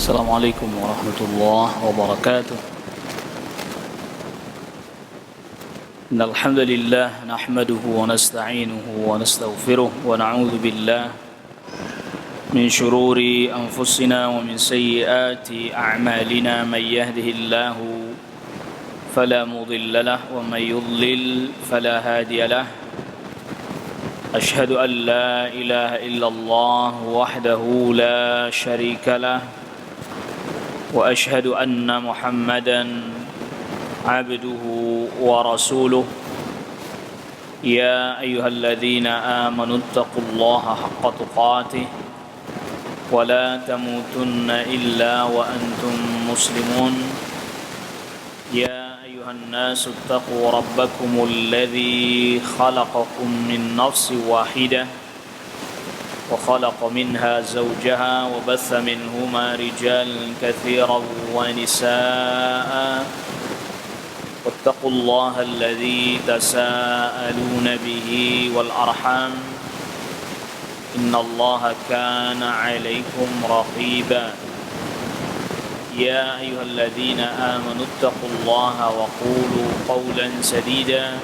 السلام عليكم ورحمة الله وبركاته. إن الحمد لله نحمده ونستعينه ونستغفره ونعوذ بالله من شرور أنفسنا ومن سيئات أعمالنا. من يهده الله فلا مضل له ومن يضلل فلا هادي له. أشهد أن لا إله إلا الله وحده لا شريك له وأشهد أن محمدا عبده ورسوله. يا أيها الذين آمنوا اتقوا الله حق تقاته ولا تموتن إلا وأنتم مسلمون. يا أيها الناس اتقوا ربكم الذي خلقكم من نفس واحدة وخلق منها زوجها وبث منهما رجالا كثيرا ونساء واتقوا الله الذي تساءلون به والأرحام إن الله كان عليكم رقيبا. يا أيها الذين آمنوا اتقوا الله وقولوا قولا سديدا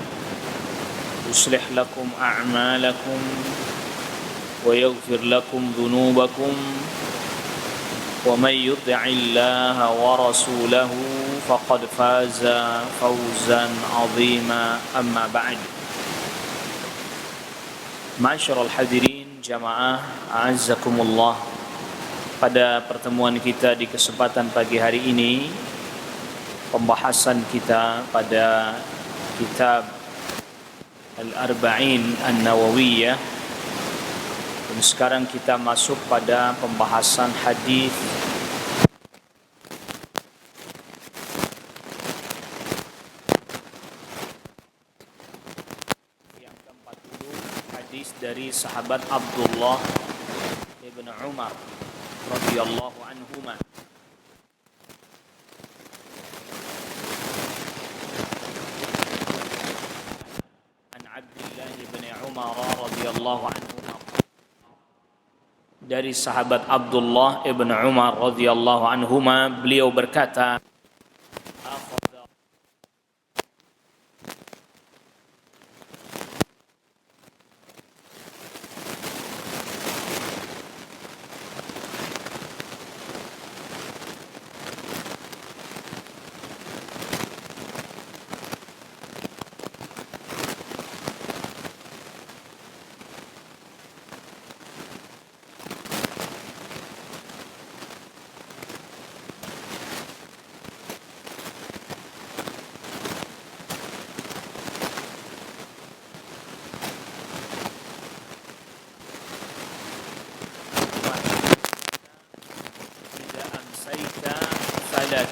يصلح لكم أعمالكم ويغفر لكم ذنوبكم ومن يطع الله ورسوله فقد فاز فوزا عظيما. أما بعد. Ma'asyiral hadirin jamaah a'azzakumullah. Pada pertemuan kita di kesempatan pagi hari ini, pembahasan kita pada kitab Al-Arba'in An-Nawawiyah. Dan sekarang kita masuk pada pembahasan hadis yang ke-40, hadis dari sahabat Abdullah ibn Umar radhiyallahu anhuma. An Abdullah ibn Umar radhiyallahu anhuma. Dari sahabat Abdullah ibn Umar radhiyallahu anhuma, beliau berkata,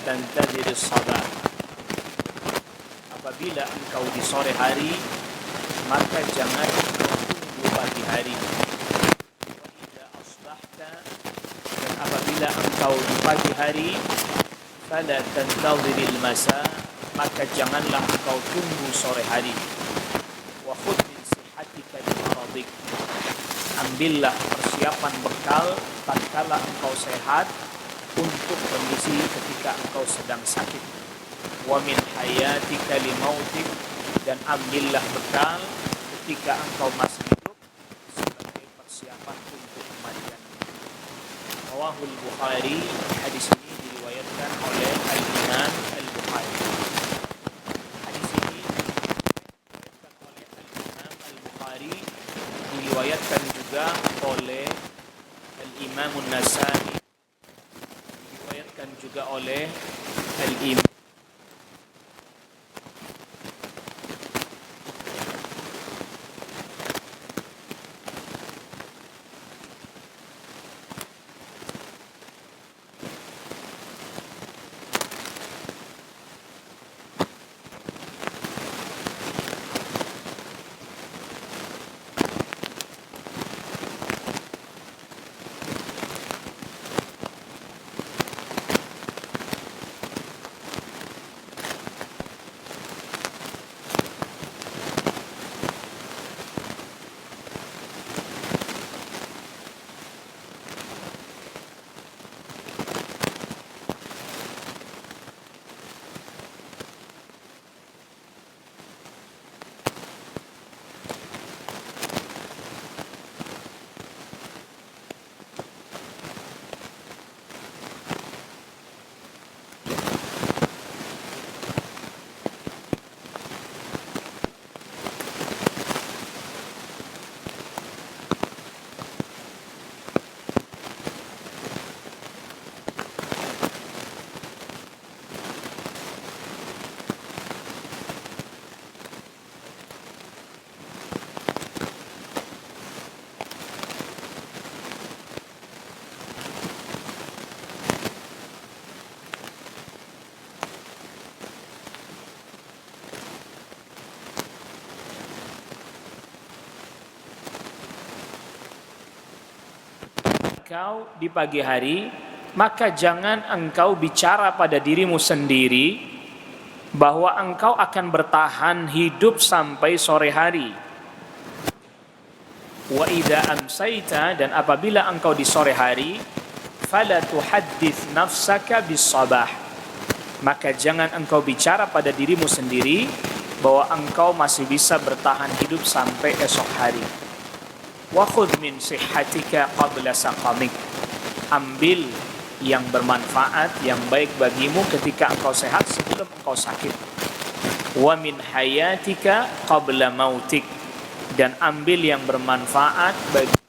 tantazir as-sabah. Apabila engkau di sore hari, maka jangan tunggu pagi hari. Wa idza asbahta, dan apabila engkau di pagi hari, fala tantazir al-masa, maka janganlah engkau tunggu sore hari. Wa khudh min sihhatika li maradik, ambillah persiapan bekal tatkala engkau sehat untuk kondisi ketika engkau sedang sakit. Wa min hayatika li mautik, dan ambillah bekal ketika engkau masih hidup sebagai persiapan untuk kematian. Rawahul Bukhari. Hadis ini diriwayatkan oleh Al-Imam Al-Bukhari. Hadis ini diriwayatkan oleh Al-Imam Al-Bukhari, diriwayatkan juga oleh Al-Imam An-Nasa'i, juga oleh Al-Imam. engkau di pagi hari, maka jangan engkau bicara pada dirimu sendiri bahwa engkau akan bertahan hidup sampai sore hari. Wa idza amsayta, dan apabila engkau di sore hari, fala tuhaddits nafsaka bis sabah, maka jangan engkau bicara pada dirimu sendiri bahwa engkau masih bisa bertahan hidup sampai esok hari. Wa khudh min sihhatika qabla saqamik, ambil yang bermanfaat, yang baik bagimu ketika engkau sehat sebelum engkau sakit. Wa min hayatika qabla mautik, dan ambil yang bermanfaat bagi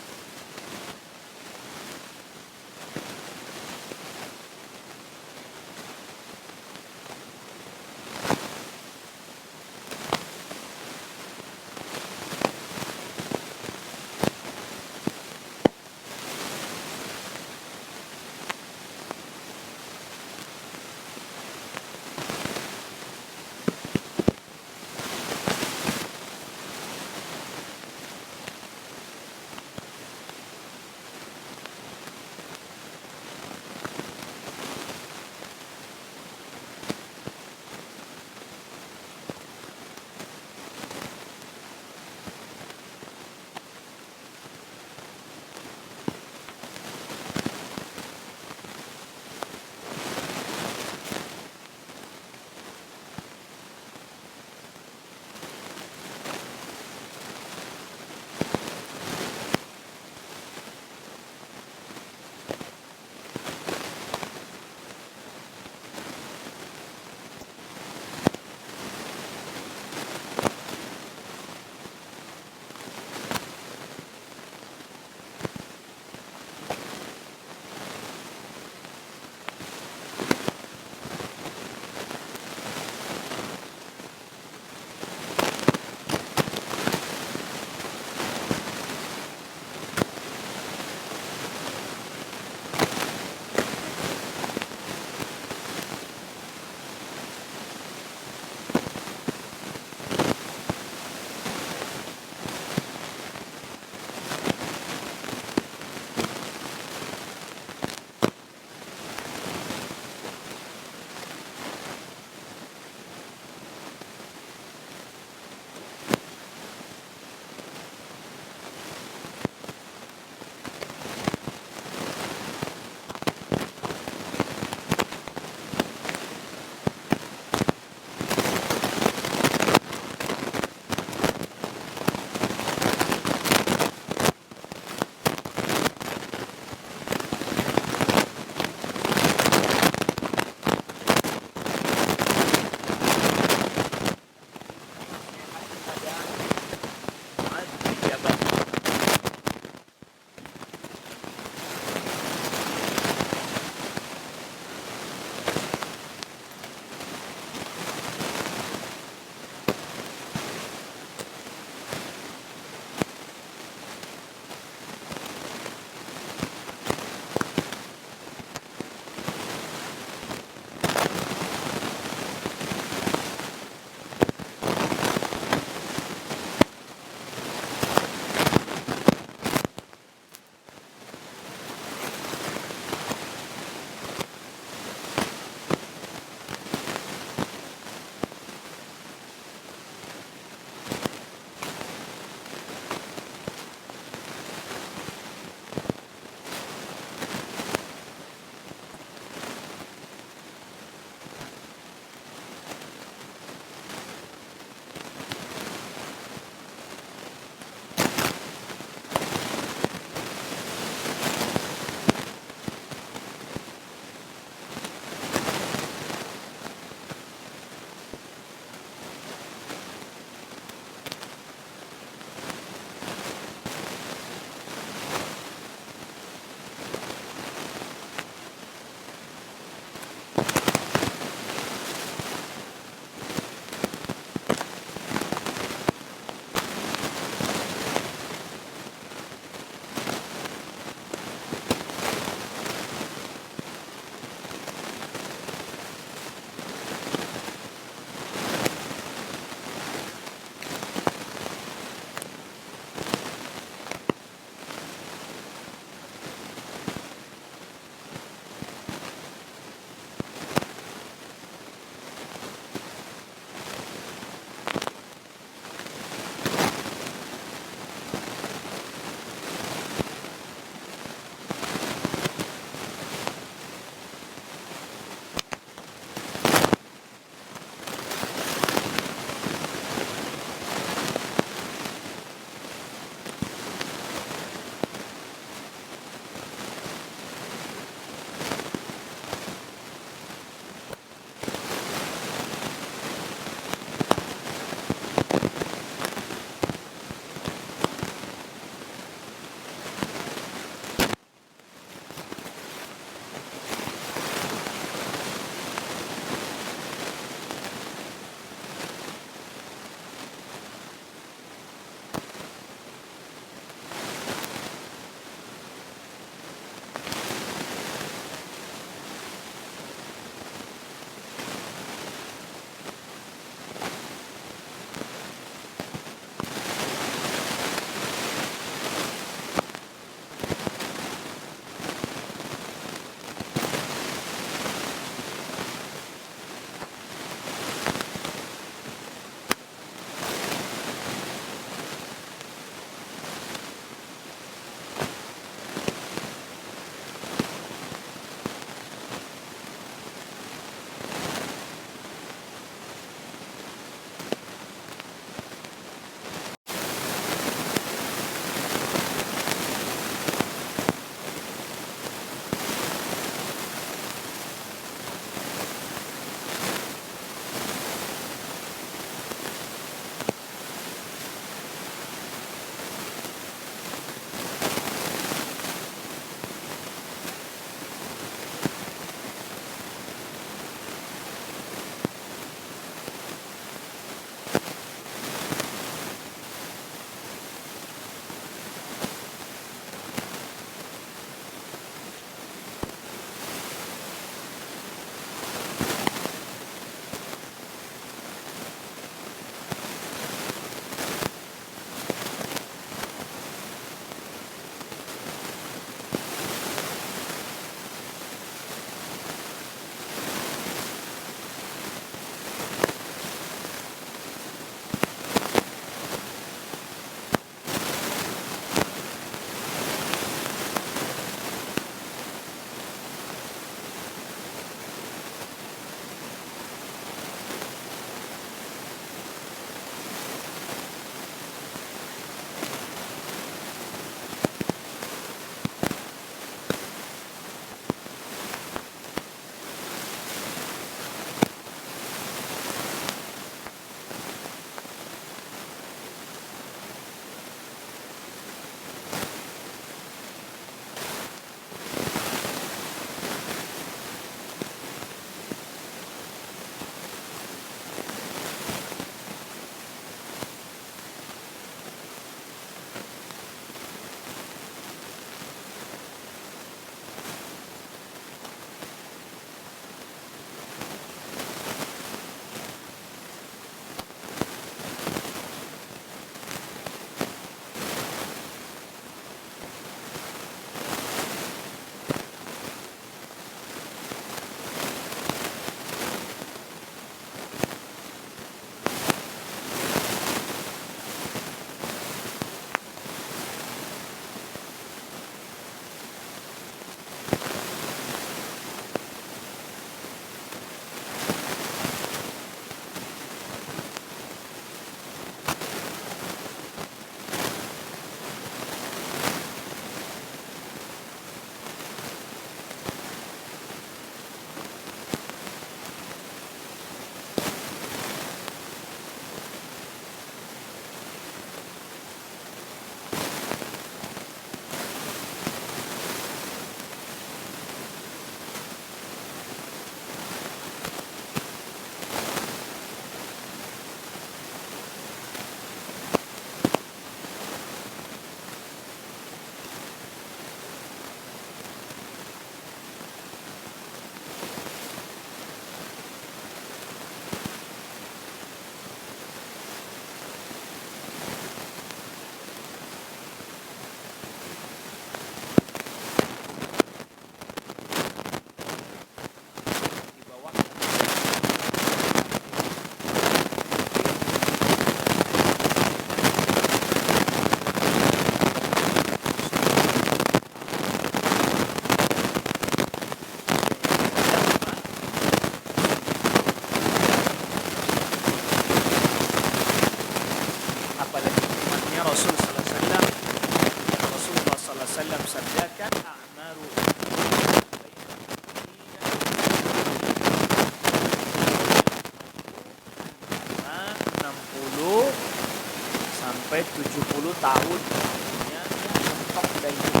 sampai 70 tahun umurnya mentok dari itu.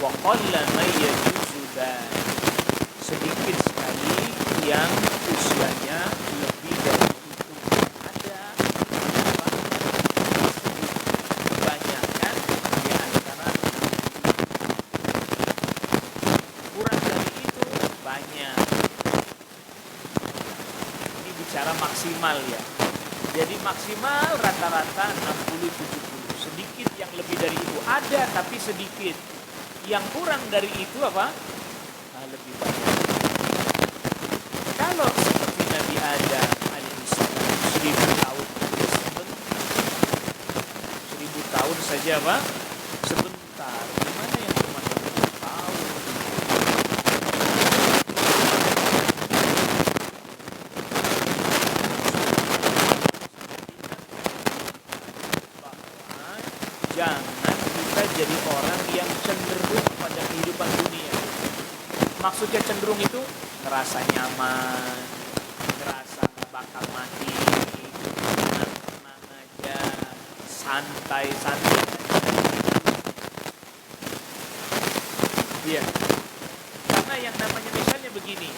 Wa qalla may yajuzu dzalik. Sedikit sekali yang usianya lebih dari itu. Ada kebanyakan di antara kurang dari itu banyak. Ini bicara maksimal ya. Jadi maksimal rata-rata 60-70. Sedikit yang lebih dari itu ada, tapi sedikit. Yang kurang dari itu apa? Lebih banyak. Kalau seperti Nabi Adam alaihissalam 1000 tahun sebentar. 1000 tahun saja apa? Sebentar. Gimana yang cuma 10 tahun? Jangan kita jadi orang yang cenderung pada kehidupan dunia. Maksudnya cenderung itu ngerasa nyaman, ngerasa gak bakal mati, tenang aja, santai-santai. Iya. Karena yang namanya misalnya begini.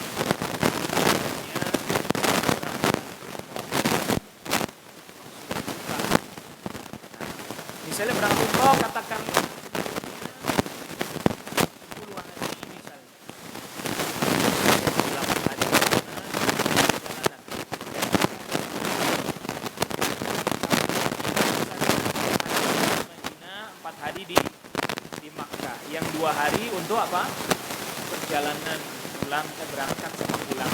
Misalnya berangkat umroh, katakan 10 hari misalnya. 8 hari perjalanan. 4 hari di Makkah. Yang 2 hari untuk apa? Perjalanan pulang, berangkat sama pulang.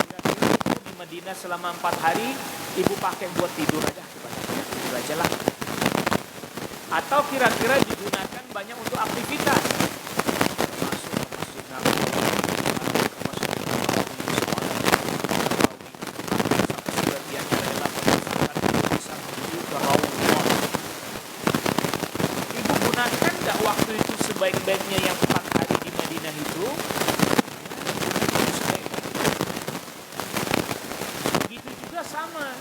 Kira-kira di Madinah selama 4 hari, ibu pakai buat tidur aja. Tidur aja lah. Atau kira-kira digunakan banyak untuk aktivitas, masuk ke masjid Nabawi, ke masjid sampai sebagiannya adalah perjalanan bisa menuju ke Raudhah. Ibu gunakan nggak waktu itu sebaik-baiknya yang 4 hari di Madinah itu? Begitu juga sama.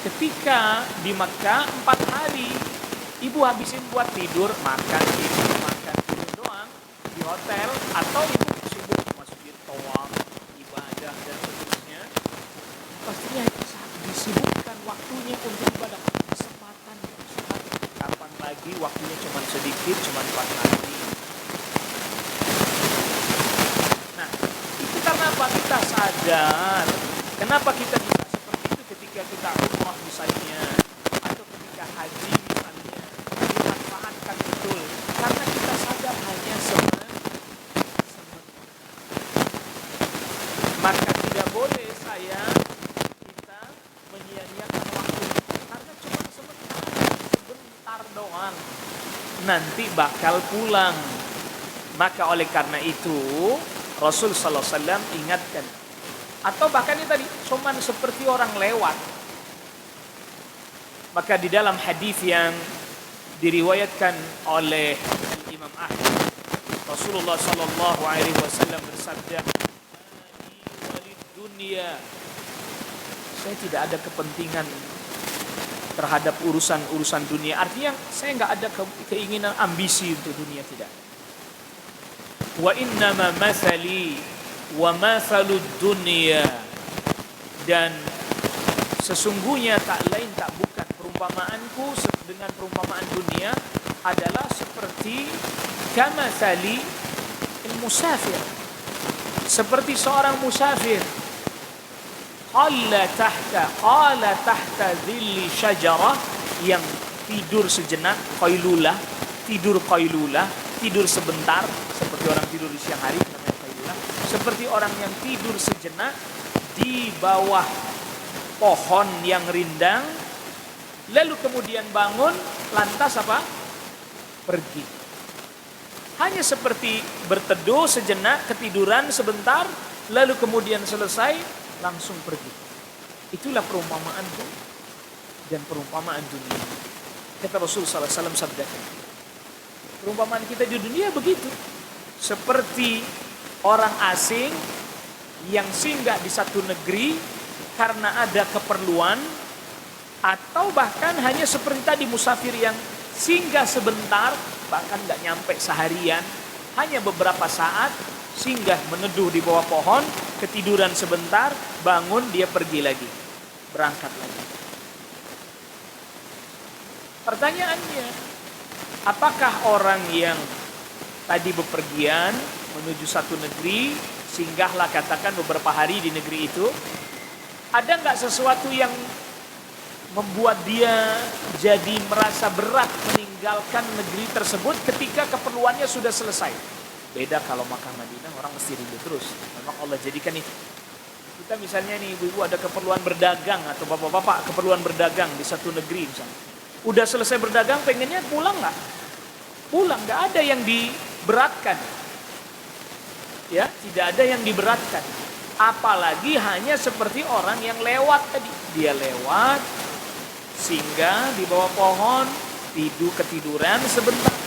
Ketika di Makkah 4 hari ibu habisin buat tidur, makan tidur doang di hotel, atau ibu sibuk masjid, tawaf, ibadah dan seterusnya. Pastinya disibukkan waktunya untuk ibadah. Kesempatan kapan lagi waktunya cuma sedikit, cuma 4 hari. Nah, itu karena apa? Kita sadar. Kenapa kita bisa seperti itu ketika kita umrah misalnya, atau ketika haji misalnya, dimanfaatkan betul. Karena kita sadar hanya sebentar. Maka tidak boleh kita menyia-nyiakan waktu. Karena cuma sebentar doang. Nanti bakal pulang. Maka oleh karena itu Rasul sallallahu alaihi wasallam ingatkan. Atau bahkan ini tadi cuma seperti orang lewat. Maka di dalam hadis yang diriwayatkan oleh Imam Ahmad, Rasulullah sallallahu alaihi wasallam bersabda, "Walid dunia." Saya tidak ada kepentingan terhadap urusan dunia. Artinya saya nggak ada keinginan ambisi untuk dunia, tidak. Wa innama mathali wa mathalud dunya, dan sesungguhnya tak lain tak bukan perumpamaanku dengan perumpamaan dunia adalah seperti kamathali musafir, seperti seorang musafir qala tahta dhilli syajarah, yang tidur sejenak, tidur sebentar, seperti orang tidur di siang hari, namanya qailulah. Seperti orang yang tidur sejenak di bawah pohon yang rindang, lalu kemudian bangun, lantas apa? Pergi. Hanya seperti berteduh sejenak, ketiduran sebentar, lalu kemudian selesai, langsung pergi. Itulah perumpamaanku dan perumpamaan dunia. Kata Rasul sallallahu alaihi wasallam sabdakan, perumpamaan kita di dunia begitu. Seperti orang asing yang singgah di satu negeri karena ada keperluan, Atau bahkan hanya seperti tadi musafir yang singgah sebentar, bahkan nggak nyampe seharian, hanya beberapa saat, singgah meneduh di bawah pohon, ketiduran sebentar, bangun, dia pergi lagi, berangkat lagi. Pertanyaannya, apakah orang yang tadi bepergian menuju satu negeri, singgahlah katakan beberapa hari di negeri itu, ada nggak sesuatu yang membuat dia jadi merasa berat meninggalkan negeri tersebut ketika keperluannya sudah selesai? Beda kalau Makkah Madinah, orang mesti rindu terus. Memang Allah jadikan itu. Kita misalnya nih ibu-ibu ada keperluan berdagang atau bapak-bapak keperluan berdagang di satu negeri misalnya. Udah selesai berdagang pengennya pulang nggak? Pulang, nggak ada yang diberatkan. Ya, tidak ada yang diberatkan. Apalagi hanya seperti orang yang lewat tadi. Dia lewat, singgah di bawah pohon, ketiduran sebentar.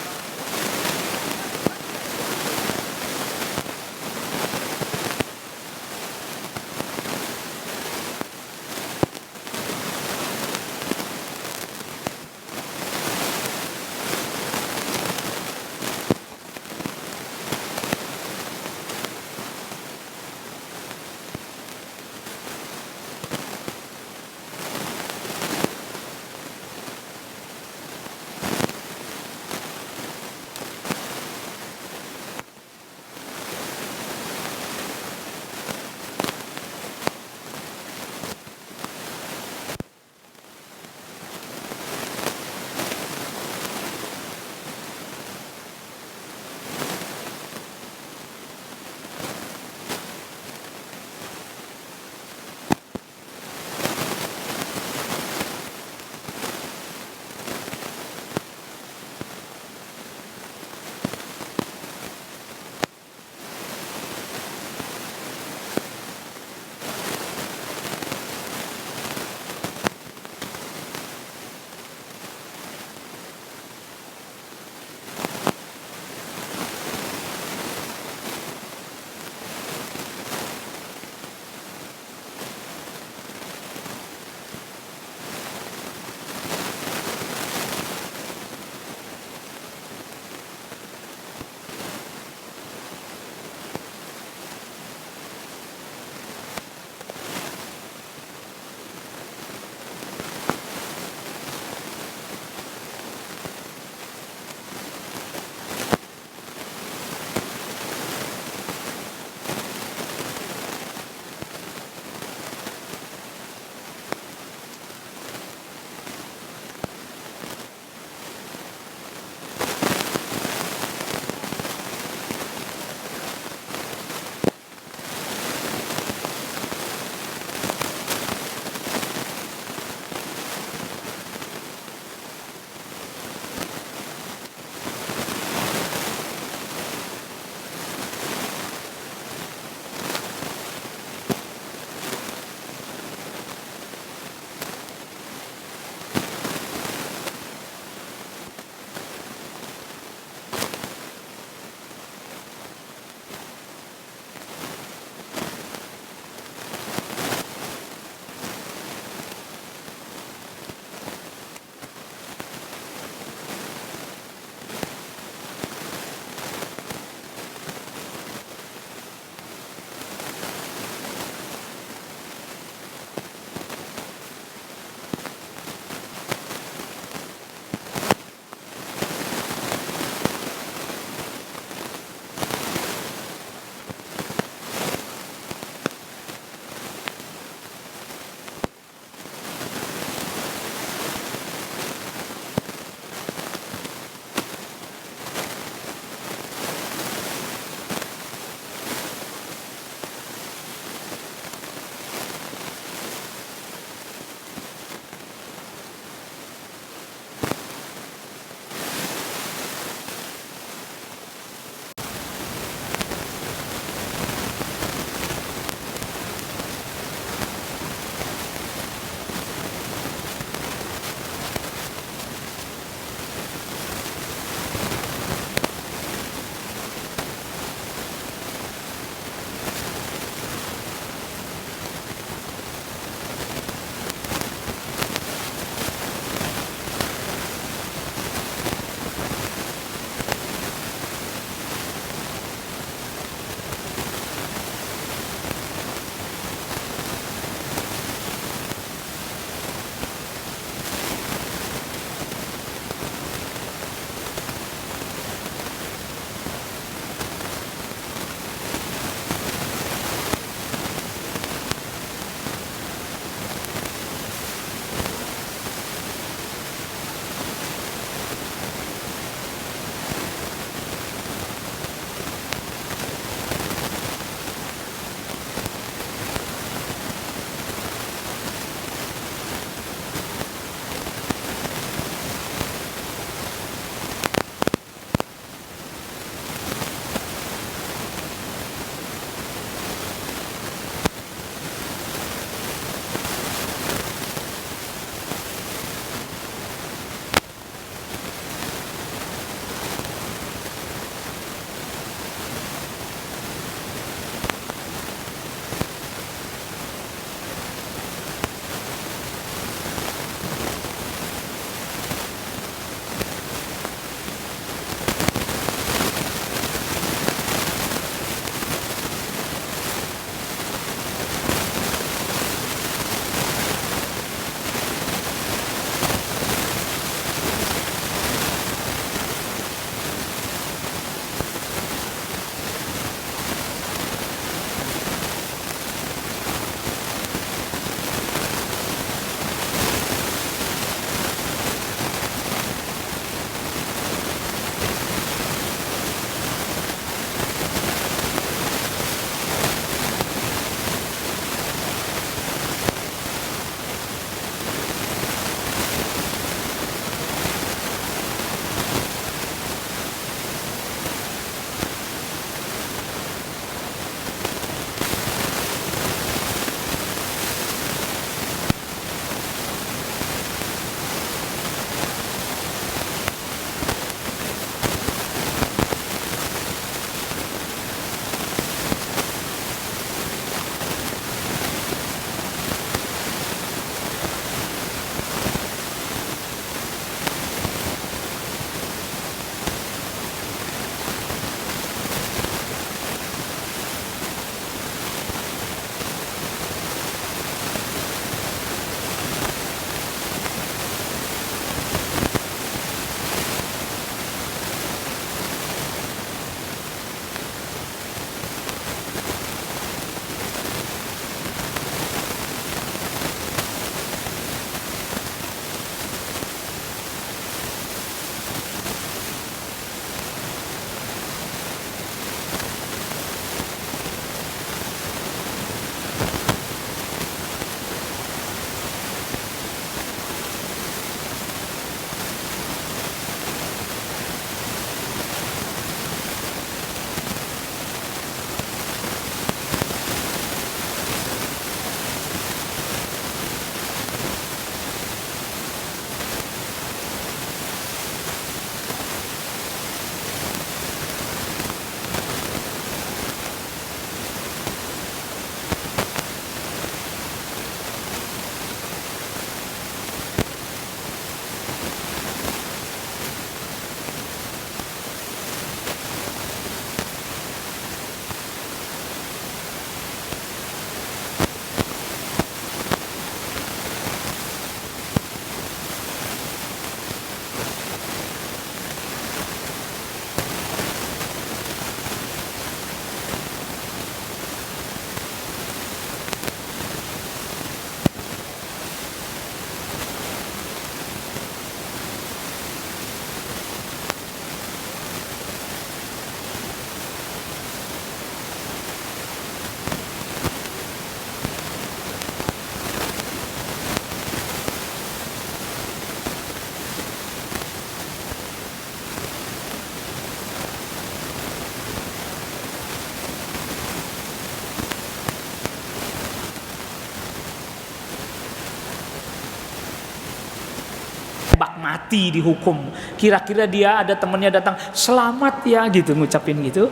mati dihukum. Kira-kira dia ada temannya datang, selamat ya gitu, ngucapin gitu.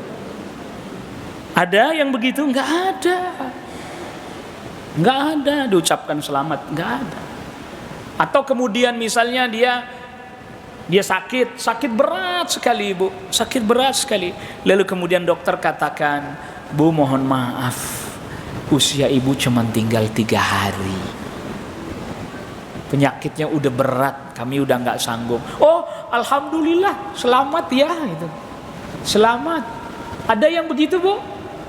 Ada yang begitu? Nggak ada. Nggak ada diucapkan selamat, nggak ada. Atau kemudian misalnya dia sakit berat sekali ibu, sakit berat sekali. Lalu kemudian dokter katakan, Bu mohon maaf, usia ibu cuma tinggal 3 hari. Penyakitnya udah berat, kami udah nggak sanggup. Oh alhamdulillah, selamat ya gitu. Selamat. Ada yang begitu bu?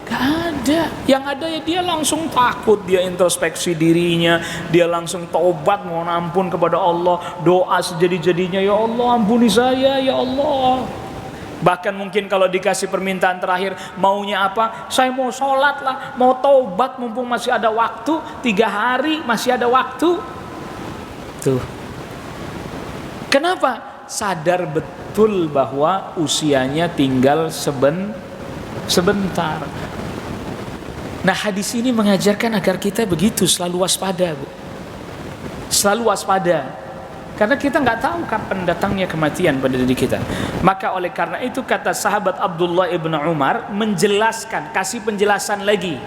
Gak ada. Yang ada ya dia langsung takut, dia introspeksi dirinya, dia langsung taubat mohon ampun kepada Allah, doa sejadi-jadinya, ya Allah ampuni saya ya Allah. Bahkan mungkin kalau dikasih permintaan terakhir, maunya apa? Saya mau sholat lah, mau taubat mumpung masih ada waktu, 3 hari masih ada waktu. Tuh. Kenapa? Sadar betul bahwa usianya tinggal sebentar. Nah hadis ini mengajarkan agar kita begitu, selalu waspada bu. Selalu waspada. Karena kita nggak tahu kapan datangnya kematian pada diri kita. Maka oleh karena itu kata sahabat Abdullah ibn Umar menjelaskan, kasih penjelasan lagi.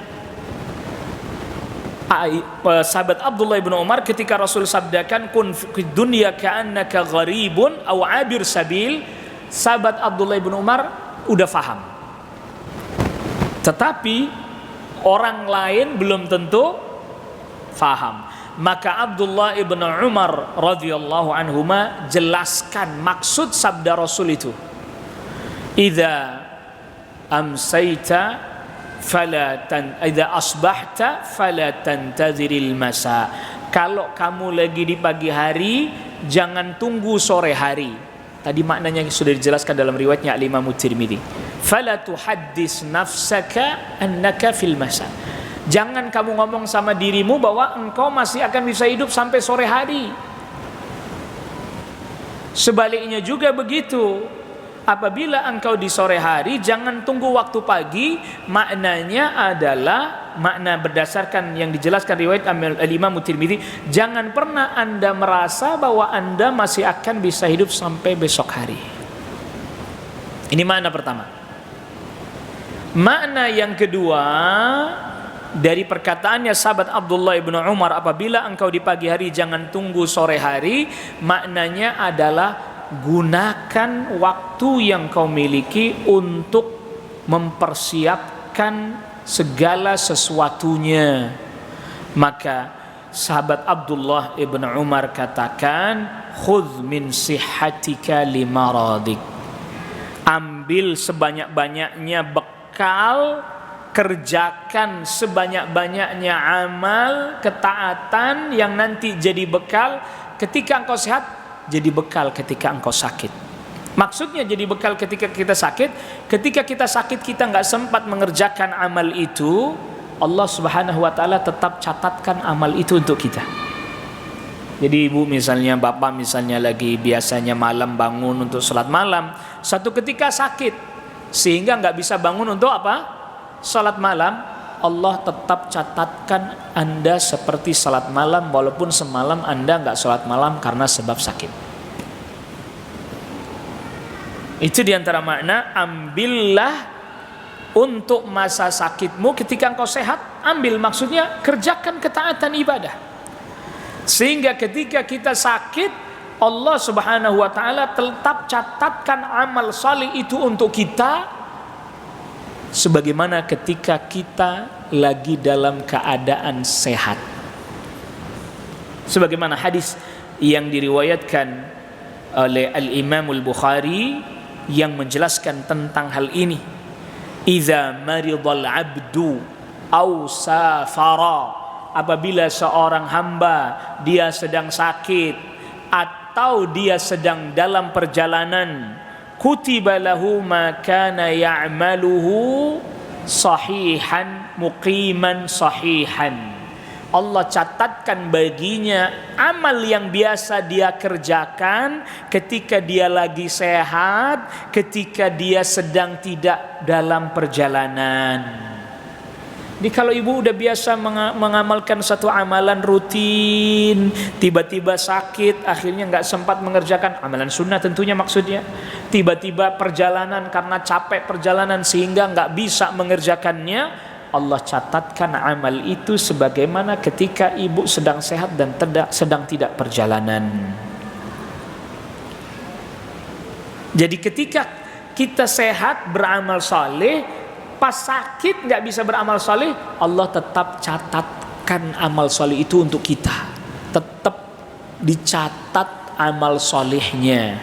Sahabat Abdullah ibn Umar ketika Rasul sabdakan kun fid dunya ka'annaka gharibun aw 'abir sabil, sahabat Abdullah ibn Umar udah faham. Tetapi orang lain belum tentu faham. Maka Abdullah ibn Umar radhiyallahu anhuma jelaskan maksud sabda Rasul itu. Idza amsayta idza asbahta fala tantaziril masa. Kalau kamu lagi di pagi hari, jangan tunggu sore hari. Tadi maknanya sudah dijelaskan dalam riwayatnya Imam Tirmidzi. Fala tuhaddis nafsaka annaka fil masa. Jangan kamu ngomong sama dirimu bahwa engkau masih akan bisa hidup sampai sore hari. Sebaliknya juga begitu. Apabila engkau di sore hari, jangan tunggu waktu pagi. Maknanya adalah, makna berdasarkan yang dijelaskan riwayat Imam Tirmidzi, jangan pernah Anda merasa bahwa Anda masih akan bisa hidup sampai besok hari. Ini makna pertama. Makna yang kedua dari perkataannya sahabat Abdullah ibn Umar, apabila engkau di pagi hari jangan tunggu sore hari, maknanya adalah gunakan waktu yang kau miliki untuk mempersiapkan segala sesuatunya. Maka sahabat Abdullah ibn Umar katakan, khudh min sihhatika limaradik. Ambil sebanyak-banyaknya bekal, kerjakan sebanyak-banyaknya amal ketaatan yang nanti jadi bekal ketika engkau sehat, jadi bekal ketika engkau sakit. Maksudnya jadi bekal ketika kita sakit. Ketika kita sakit kita nggak sempat mengerjakan amal itu, Allah Subhanahu wa taala tetap catatkan amal itu untuk kita. Jadi ibu misalnya, bapak misalnya lagi biasanya malam bangun untuk salat malam, satu ketika sakit sehingga nggak bisa bangun untuk apa? Salat malam, Allah tetap catatkan Anda seperti salat malam walaupun semalam Anda nggak salat malam karena sebab sakit. Itu diantara makna ambillah untuk masa sakitmu ketika engkau sehat. Ambil, maksudnya kerjakan ketaatan ibadah. Sehingga ketika kita sakit, Allah Subhanahu wa taala tetap catatkan amal salih itu untuk kita, sebagaimana ketika kita lagi dalam keadaan sehat. Sebagaimana hadis yang diriwayatkan oleh Al-Imam Al-Bukhari yang menjelaskan tentang hal ini. Idza maridal abdu aw safara, apabila seorang hamba dia sedang sakit atau dia sedang dalam perjalanan, kutiba lahu ma kana ya'maluhu sahihan muqiman sahihan. Allah catatkan baginya amal yang biasa dia kerjakan ketika dia lagi sehat, ketika dia sedang tidak dalam perjalanan. Jadi kalau ibu udah biasa mengamalkan satu amalan rutin, tiba-tiba sakit, akhirnya nggak sempat mengerjakan amalan sunnah tentunya maksudnya. Tiba-tiba perjalanan karena capek perjalanan sehingga nggak bisa mengerjakannya, Allah catatkan amal itu sebagaimana ketika ibu sedang sehat dan sedang tidak perjalanan. Jadi ketika kita sehat beramal saleh, pas sakit nggak bisa beramal saleh, Allah tetap catatkan amal saleh itu untuk kita. Tetap dicatat amal salehnya.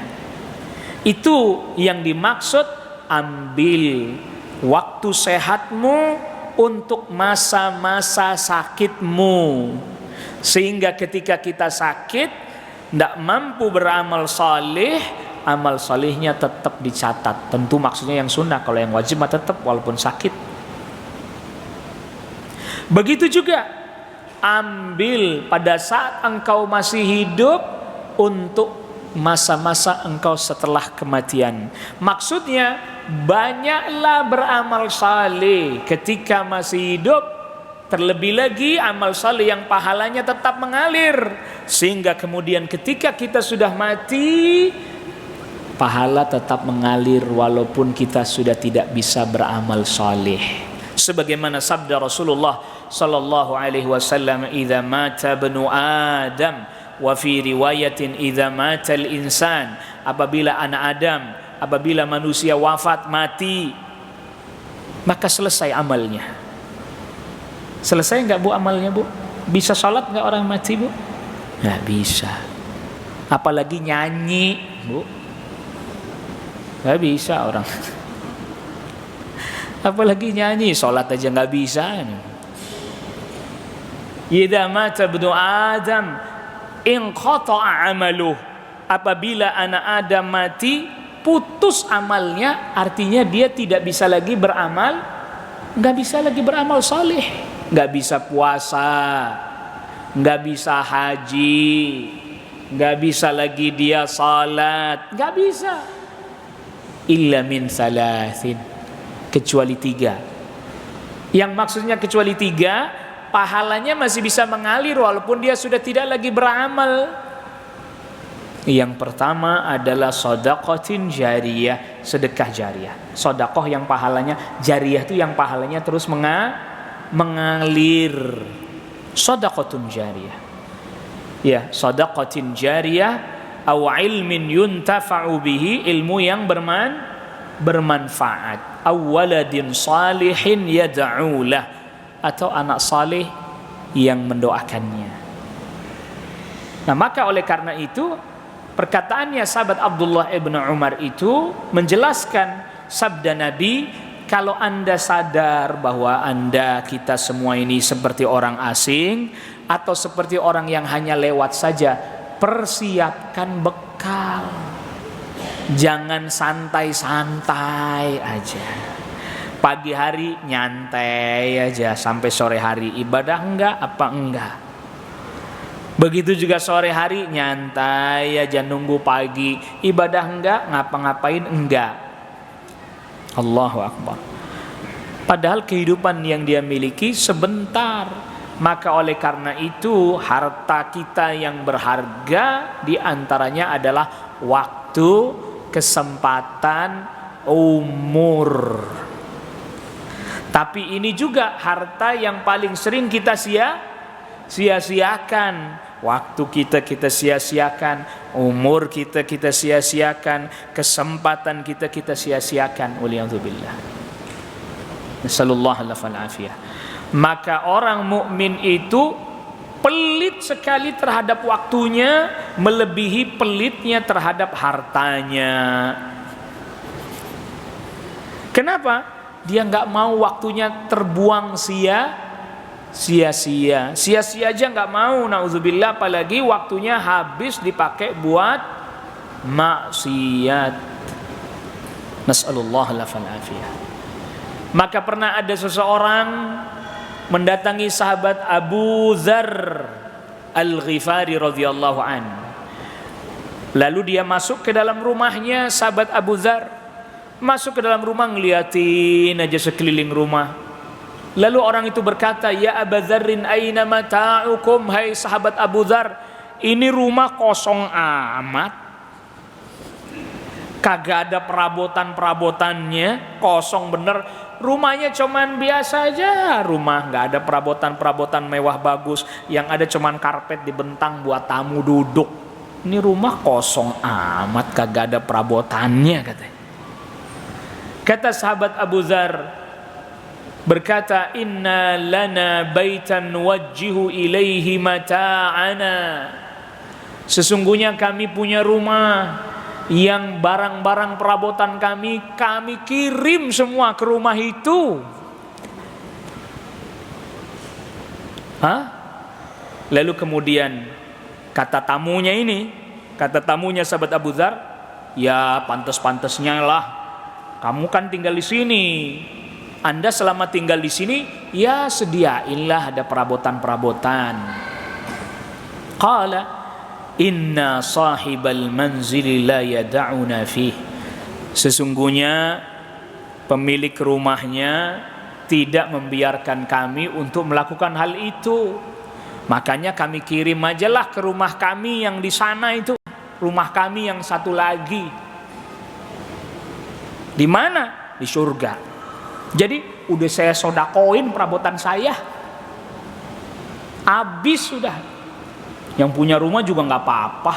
Itu yang dimaksud ambil waktu sehatmu untuk masa-masa sakitmu. Sehingga ketika kita sakit tidak mampu beramal saleh, amal salihnya tetap dicatat. Tentu maksudnya yang sunnah. Kalau yang wajib mah tetap walaupun sakit. Begitu juga ambil pada saat engkau masih hidup untuk masa-masa engkau setelah kematian. Maksudnya banyaklah beramal saleh ketika masih hidup. Terlebih lagi amal saleh yang pahalanya tetap mengalir, sehingga kemudian ketika kita sudah mati, pahala tetap mengalir walaupun kita sudah tidak bisa beramal saleh. Sebagaimana sabda Rasulullah sallallahu alaihi wasallam, "Idza mata ibnu Adam," wa fi riwayatin, "Idza mata al-insan," apabila anak Adam, apabila manusia wafat mati, maka selesai amalnya. Selesai enggak Bu amalnya Bu? Bisa salat enggak orang mati Bu? Enggak bisa. Apalagi nyanyi Bu. Gak bisa orang. Apalagi nyanyi, sholat aja gak bisa. Idza mata ibnu Adam inqata'a amaluh. Apabila anak Adam mati, putus amalnya, artinya dia tidak bisa lagi beramal, gak bisa lagi beramal saleh, gak bisa puasa, gak bisa haji, gak bisa lagi dia salat, gak bisa. Illa min salasin, kecuali 3. Yang maksudnya kecuali 3, pahalanya masih bisa mengalir walaupun dia sudah tidak lagi beramal. Yang pertama adalah shadaqatin jariyah, sedekah jariyah. Sedekah yang pahalanya jariyah itu yang pahalanya terus mengalir. Shadaqatun jariyah. Ya, shadaqatin jariyah aw ilmin yuntafa'u bihi, ilmu yang bermanfaat, aw waladin salihin yad'u lah, atau anak saleh yang mendoakannya. Nah, maka oleh karena itu perkataannya sahabat Abdullah ibn Umar itu menjelaskan sabda Nabi, kalau Anda sadar bahwa Anda, kita semua ini seperti orang asing atau seperti orang yang hanya lewat saja, persiapkan bekal. Jangan santai-santai aja. Pagi hari nyantai aja sampai sore hari, ibadah enggak apa enggak. Begitu juga sore hari nyantai aja nunggu pagi, ibadah enggak, ngapa-ngapain enggak. Allahu Akbar. Padahal kehidupan yang dia miliki sebentar. Maka oleh karena itu harta kita yang berharga diantaranya adalah waktu, kesempatan, umur. Tapi ini juga harta yang paling sering kita sia-siakan. Waktu kita sia-siakan, umur kita sia-siakan, kesempatan kita sia-siakan. Waliyadzubillah. Nasallallahu alaihi wasallam. Maka orang mukmin itu pelit sekali terhadap waktunya, melebihi pelitnya terhadap hartanya. Kenapa? Dia nggak mau waktunya terbuang sia-sia. Sia-sia aja nggak mau, nauzubillah, apalagi waktunya habis dipakai buat maksiat. Nas'alullah al-afiyah. Maka pernah ada seseorang mendatangi sahabat Abu Dzar Al-Ghifari radhiyallahu an. Lalu dia masuk ke dalam rumahnya, sahabat Abu Dzar masuk ke dalam rumah, ngeliatin aja sekeliling rumah. Lalu orang itu berkata, "Ya Aba Dzarrin, aina mata'ukum?" Hai sahabat Abu Dzar, ini rumah kosong amat. Kagak ada perabotan-perabotannya, kosong bener. Rumahnya cuman biasa aja, rumah nggak ada perabotan-perabotan mewah bagus. Yang ada cuman karpet dibentang buat tamu duduk. Ini rumah kosong amat, kagak ada perabotannya, katanya. Kata sahabat Abu Dzar, berkata, "Inna lana baitan nuwajjihu ilaihi mata'ana." Sesungguhnya kami punya rumah yang barang-barang perabotan kami kirim semua ke rumah itu. Lalu kemudian kata tamunya sahabat Abu Dzar, "Ya pantas-pantasnya lah, kamu kan tinggal di sini. Anda selama tinggal di sini, ya sediainlah ada perabotan-perabotan." Qala, "Inna sahibal manzili la yada'una fih." Sesungguhnya pemilik rumahnya tidak membiarkan kami untuk melakukan hal itu. Makanya kami kirim ajalah ke rumah kami yang di sana itu, rumah kami yang satu lagi. Di mana? Di surga. Jadi udah saya sodakoin perabotan saya, habis sudah. Yang punya rumah juga nggak apa-apa,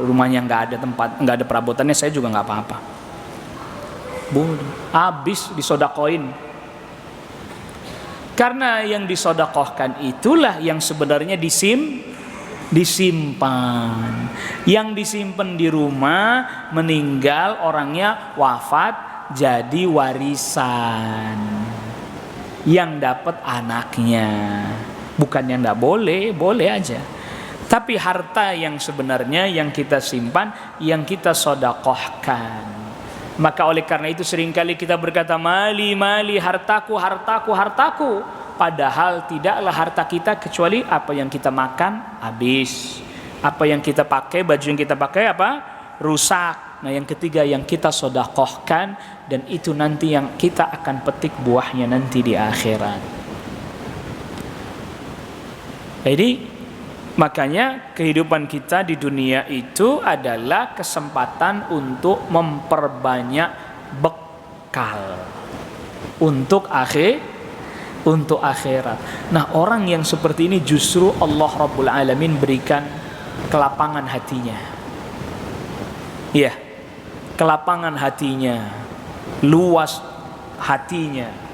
rumahnya nggak ada tempat, nggak ada perabotannya, saya juga nggak apa-apa. Boleh, habis disodakoin. Karena yang disodakohkan itulah yang sebenarnya disimpan. Yang disimpan di rumah, meninggal orangnya wafat, jadi warisan. Yang dapat anaknya. Bukannya nggak boleh, boleh aja. Tapi harta yang sebenarnya yang kita simpan, yang kita sodakohkan. Maka oleh karena itu seringkali kita berkata, "Mali, mali, hartaku, hartaku, hartaku." Padahal tidaklah harta kita kecuali apa yang kita makan, habis. Apa yang kita pakai, baju yang kita pakai apa? Rusak. Nah yang ketiga yang kita sodakohkan, dan itu nanti yang kita akan petik buahnya nanti di akhirat. Jadi makanya kehidupan kita di dunia itu adalah kesempatan untuk memperbanyak bekal untuk akhirat. Nah, orang yang seperti ini justru Allah Rabbul Alamin berikan kelapangan hatinya. Iya, kelapangan hatinya, luas hatinya.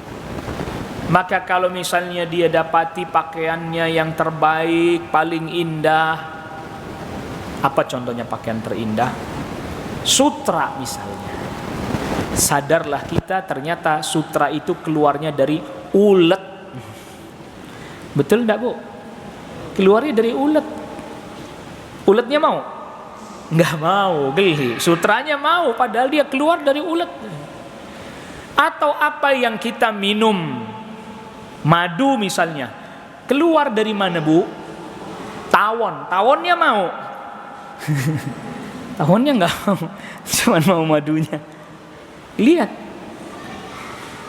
Maka kalau misalnya dia dapati pakaiannya yang terbaik, paling indah. Apa contohnya pakaian terindah? Sutra misalnya. Sadarlah kita ternyata sutra itu keluarnya dari ulet. Betul enggak, Bu? Keluarnya dari ulet. Uletnya mau? Enggak mau, geli. Sutranya mau, padahal dia keluar dari ulet. Atau apa yang kita minum, madu misalnya, keluar dari mana, Bu? Tawon. Tawonnya mau? Tawonnya enggak mau, cuma mau madunya. Lihat.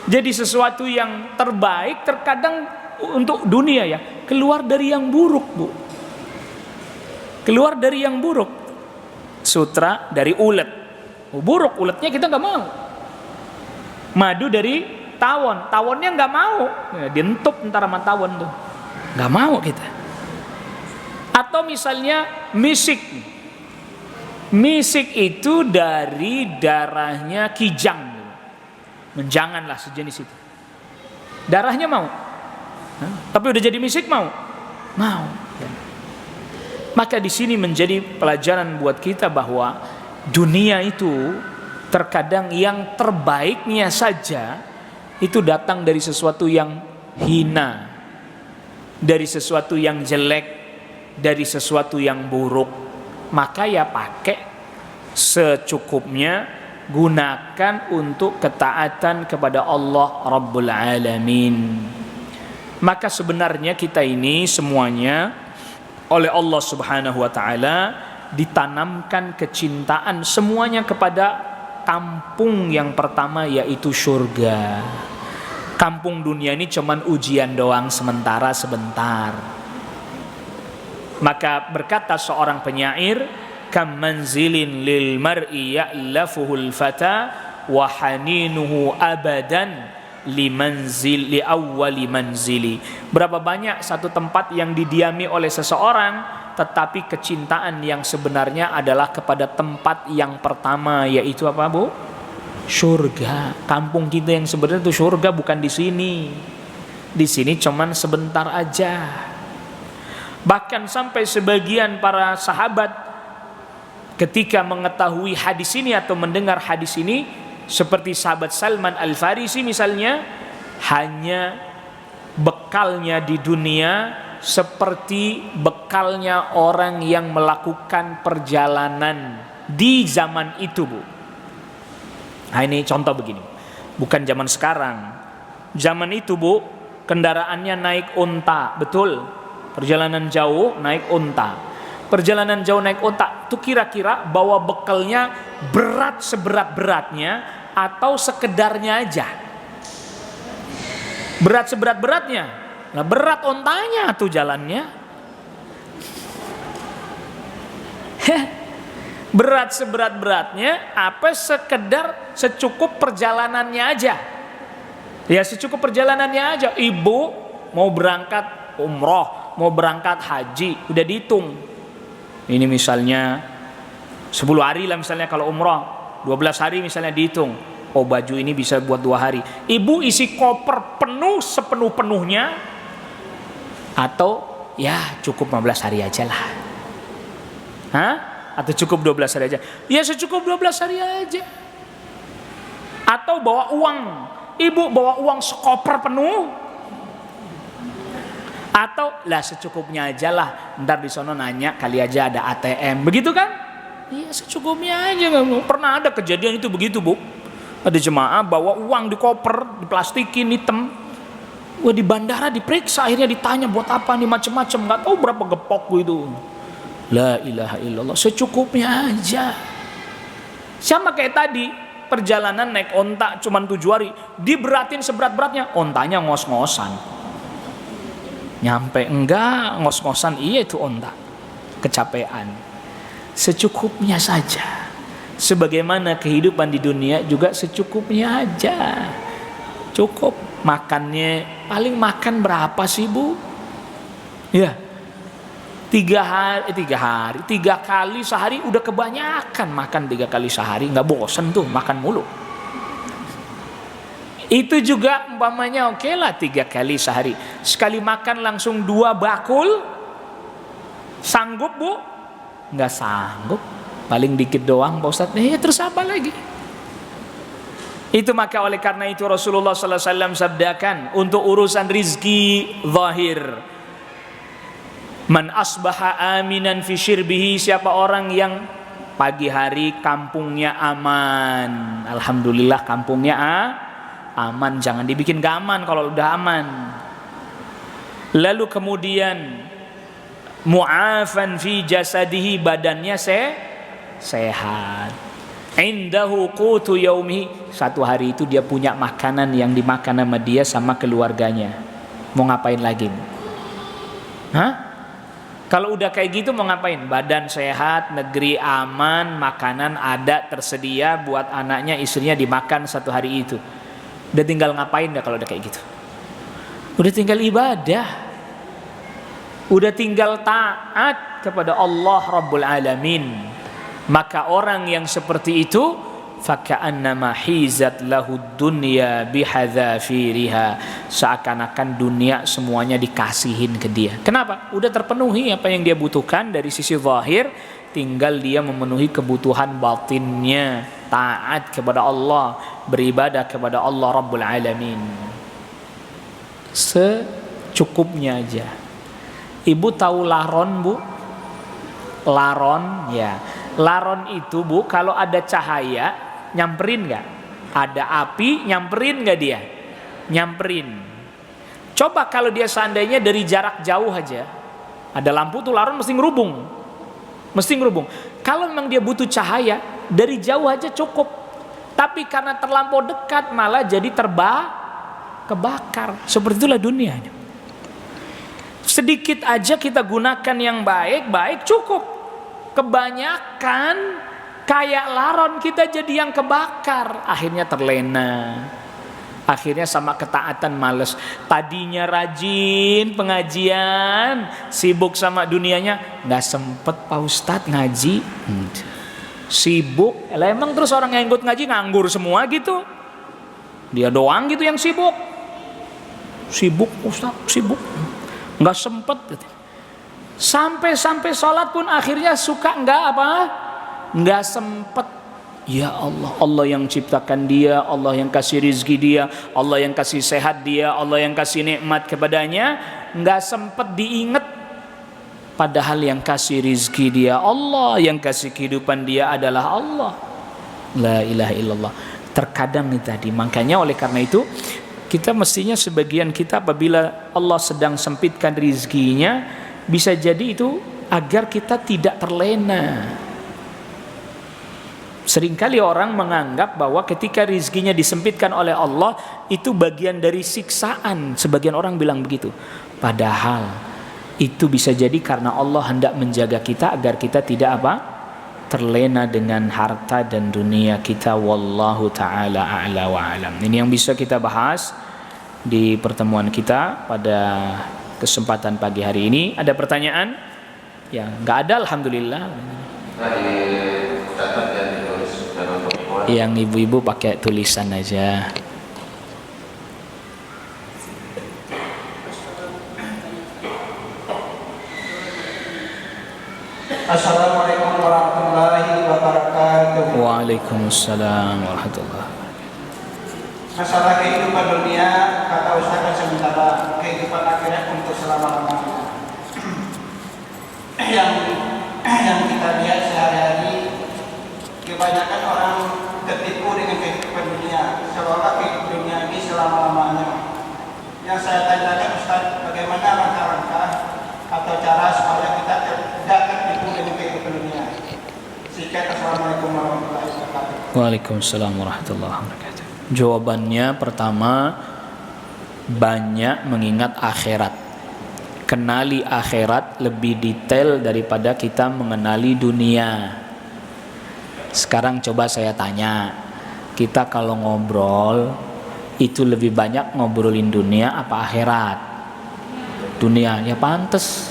Jadi sesuatu yang terbaik terkadang untuk dunia ya, keluar dari yang buruk, Bu. Keluar dari yang buruk. Sutra dari ulet. Buruk, uletnya kita enggak mau. Madu dari tawon, tawonnya nggak mau, ya, dientup ntar sama tawon tuh, nggak mau kita. Atau misalnya misik itu dari darahnya kijang, menjanganlah sejenis itu. Darahnya mau, tapi udah jadi misik mau. Maka di sini menjadi pelajaran buat kita bahwa dunia itu terkadang yang terbaiknya saja itu datang dari sesuatu yang hina, dari sesuatu yang jelek, dari sesuatu yang buruk. Maka ya pakai secukupnya, gunakan untuk ketaatan kepada Allah Rabbul Alamin. Maka sebenarnya kita ini semuanya oleh Allah Subhanahu wa taala ditanamkan kecintaan semuanya kepada kampung yang pertama, yaitu surga. Kampung dunia ini cuman ujian doang sementara sebentar. Maka berkata seorang penyair, kam manzilin lil mar'i ya'lafuhul fata wa haninuhu abadan li awwali manzili. Berapa banyak satu tempat yang didiami oleh seseorang, tetapi kecintaan yang sebenarnya adalah kepada tempat yang pertama, yaitu apa, Bu? Surga. Kampung kita yang sebenarnya itu surga bukan di sini. Di sini cuman sebentar aja. Bahkan sampai sebagian para sahabat ketika mengetahui hadis ini atau mendengar hadis ini, seperti sahabat Salman Al-Farisi misalnya, hanya bekalnya di dunia seperti bekalnya orang yang melakukan perjalanan di zaman itu, Bu. Nah, ini contoh begini, bukan zaman sekarang. Zaman itu, Bu, kendaraannya naik unta, betul. Perjalanan jauh naik unta. Perjalanan jauh naik unta itu kira-kira bawa bekalnya berat seberat-beratnya atau sekedarnya aja? Berat seberat-beratnya. Nah, berat ontanya tuh jalannya. Berat seberat-beratnya apa sekedar secukup perjalanannya aja? Ya secukup perjalanannya aja. Ibu mau berangkat umroh, mau berangkat haji, udah dihitung. Ini misalnya 10 hari lah misalnya kalau umroh, 12 hari misalnya dihitung. Oh, baju ini bisa buat 2 hari. Ibu isi koper penuh sepenuh-penuhnya atau ya cukup 15 hari aja lah. Hah? Atau cukup 12 hari aja? Ya secukup 12 hari aja. Atau bawa uang, ibu bawa uang sekoper penuh. Atau lah secukupnya aja lah, ntar di sono nanya kali aja ada ATM, begitu kan? Iya secukupnya aja. Nggak pernah ada kejadian itu begitu, Bu. Ada jemaah bawa uang di koper, diplastikin hitam. Wah, di bandara diperiksa, akhirnya ditanya buat apa nih, macem-macem, nggak tahu berapa gepok gitu. La ilaha illallah, secukupnya aja. Sama kayak tadi, perjalanan naik onta cuman 7 hari, diberatin seberat-beratnya, ontanya ngos-ngosan. Nyampe enggak, ngos-ngosan, iya itu onta. Kecapean. Secukupnya saja. Sebagaimana kehidupan di dunia juga secukupnya aja. Cukup makannya, paling makan berapa sih, Bu? Ya. 3 kali sehari udah kebanyakan makan 3 kali sehari, nggak bosen tuh makan mulu. Itu juga umpamanya oke lah 3 kali sehari, sekali makan langsung 2 bakul, sanggup, Bu? Nggak sanggup, paling dikit doang, Pak Ustadz. Terus apa lagi? Itu maka oleh karena itu Rasulullah SAW sabdakan untuk urusan rizki zahir, man asbaha aminan fi syirbihi, siapa orang yang pagi hari kampungnya aman, alhamdulillah kampungnya aman, jangan dibikin gak aman kalau udah aman. Lalu kemudian mu'afan fi jasadihi, badannya sehat. Indahu qutu yaumihi, satu hari itu dia punya makanan yang dimakan sama dia sama keluarganya. Mau ngapain lagi? Hah? Kalau udah kayak gitu mau ngapain? Badan sehat, negeri aman, makanan ada tersedia buat anaknya, istrinya dimakan satu hari itu. Udah tinggal ngapain dah kalau udah kayak gitu? Udah tinggal ibadah. Udah tinggal taat kepada Allah Rabbul Alamin. Maka orang yang seperti itu faka'annama hizat lahud dunya bihadzafiriha, seakan-akan dunia semuanya dikasihin ke dia. Kenapa? Udah terpenuhi apa yang dia butuhkan dari sisi zahir, tinggal dia memenuhi kebutuhan batinnya, taat kepada Allah, beribadah kepada Allah Rabbul Alamin. Secukupnya aja. Ibu tahu laron, Bu? Laron, ya. Laron itu, Bu, kalau ada cahaya nyamperin gak? Ada api nyamperin gak dia? Nyamperin. Coba kalau dia seandainya dari jarak jauh aja, ada lampu tuh laron mesti ngerubung. Kalau memang dia butuh cahaya, dari jauh aja cukup. Tapi karena terlampau dekat malah jadi Kebakar. Seperti itulah dunia. Sedikit aja kita gunakan yang baik cukup. Kebanyakan kayak laron kita jadi yang kebakar. Akhirnya terlena. Akhirnya sama ketaatan males. Tadinya rajin pengajian, sibuk sama dunianya, nggak sempet Pak Ustadz ngaji. Sibuk, emang terus orang yang ikut ngaji nganggur semua gitu? Dia doang gitu yang sibuk. Sibuk Ustadz, sibuk, nggak sempet. Gitu. Sampai sholat pun akhirnya suka nggak sempet. Ya Allah, Allah yang ciptakan dia, Allah yang kasih rizki dia, Allah yang kasih sehat dia, Allah yang kasih nikmat kepadanya, nggak sempat diingat. Padahal yang kasih rizki dia Allah, yang kasih kehidupan dia adalah Allah. La ilaha illallah. Terkadang nih tadi, makanya oleh karena itu kita mestinya sebagian kita apabila Allah sedang sempitkan rizkinya, bisa jadi itu agar kita tidak terlena. Seringkali orang menganggap bahwa ketika rizkinya disempitkan oleh Allah itu bagian dari siksaan. Sebagian orang bilang begitu. Padahal itu bisa jadi karena Allah hendak menjaga kita agar kita tidak terlena dengan harta dan dunia kita. Wallahu ta'ala a'la wa alam. Ini yang bisa kita bahas di pertemuan kita pada kesempatan pagi hari ini. Ada pertanyaan? Ya, nggak ada, alhamdulillah. Yang ibu-ibu pakai tulisan aja. Assalamualaikum warahmatullahi wabarakatuh. Waalaikumsalam warahmatullahi. Masalah kehidupan dunia, kata Ustaz kan sementara, kehidupan akhirat untuk selama-lamanya. yang kita lihat sehari-hari, kebanyakan orang tertipu dengan kehidupan dunia, seolah kehidupan dunia ini selama-lamanya. Yang saya tanyakan Ustaz, bagaimana langkah-langkah atau cara supaya kita tidak tertipu dengan kehidupan dunia? Sekian, assalamualaikum warahmatullahi wabarakatuh. Waalaikumsalam warahmatullahi wabarakatuh. Jawabannya pertama, banyak mengingat akhirat. Kenali akhirat lebih detail daripada kita mengenali dunia. Sekarang coba saya tanya, kita kalau ngobrol itu lebih banyak ngobrolin dunia apa akhirat? Dunia, ya pantes.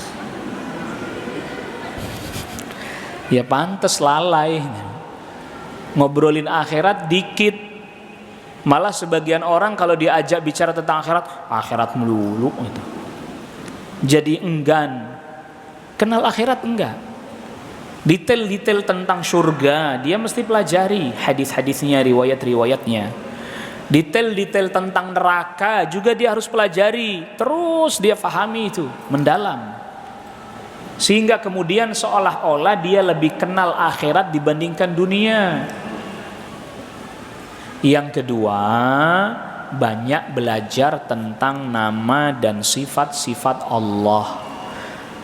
Ya pantes lalai. Ngobrolin akhirat dikit. Malah sebagian orang kalau diajak bicara tentang akhirat melulu gitu. Jadi enggan. Kenal akhirat enggak? Detail-detail tentang surga dia mesti pelajari, hadis-hadisnya, riwayat-riwayatnya. Detail-detail tentang neraka juga dia harus pelajari, terus dia fahami itu mendalam. Sehingga kemudian seolah-olah dia lebih kenal akhirat dibandingkan dunia. Yang kedua, banyak belajar tentang nama dan sifat-sifat Allah,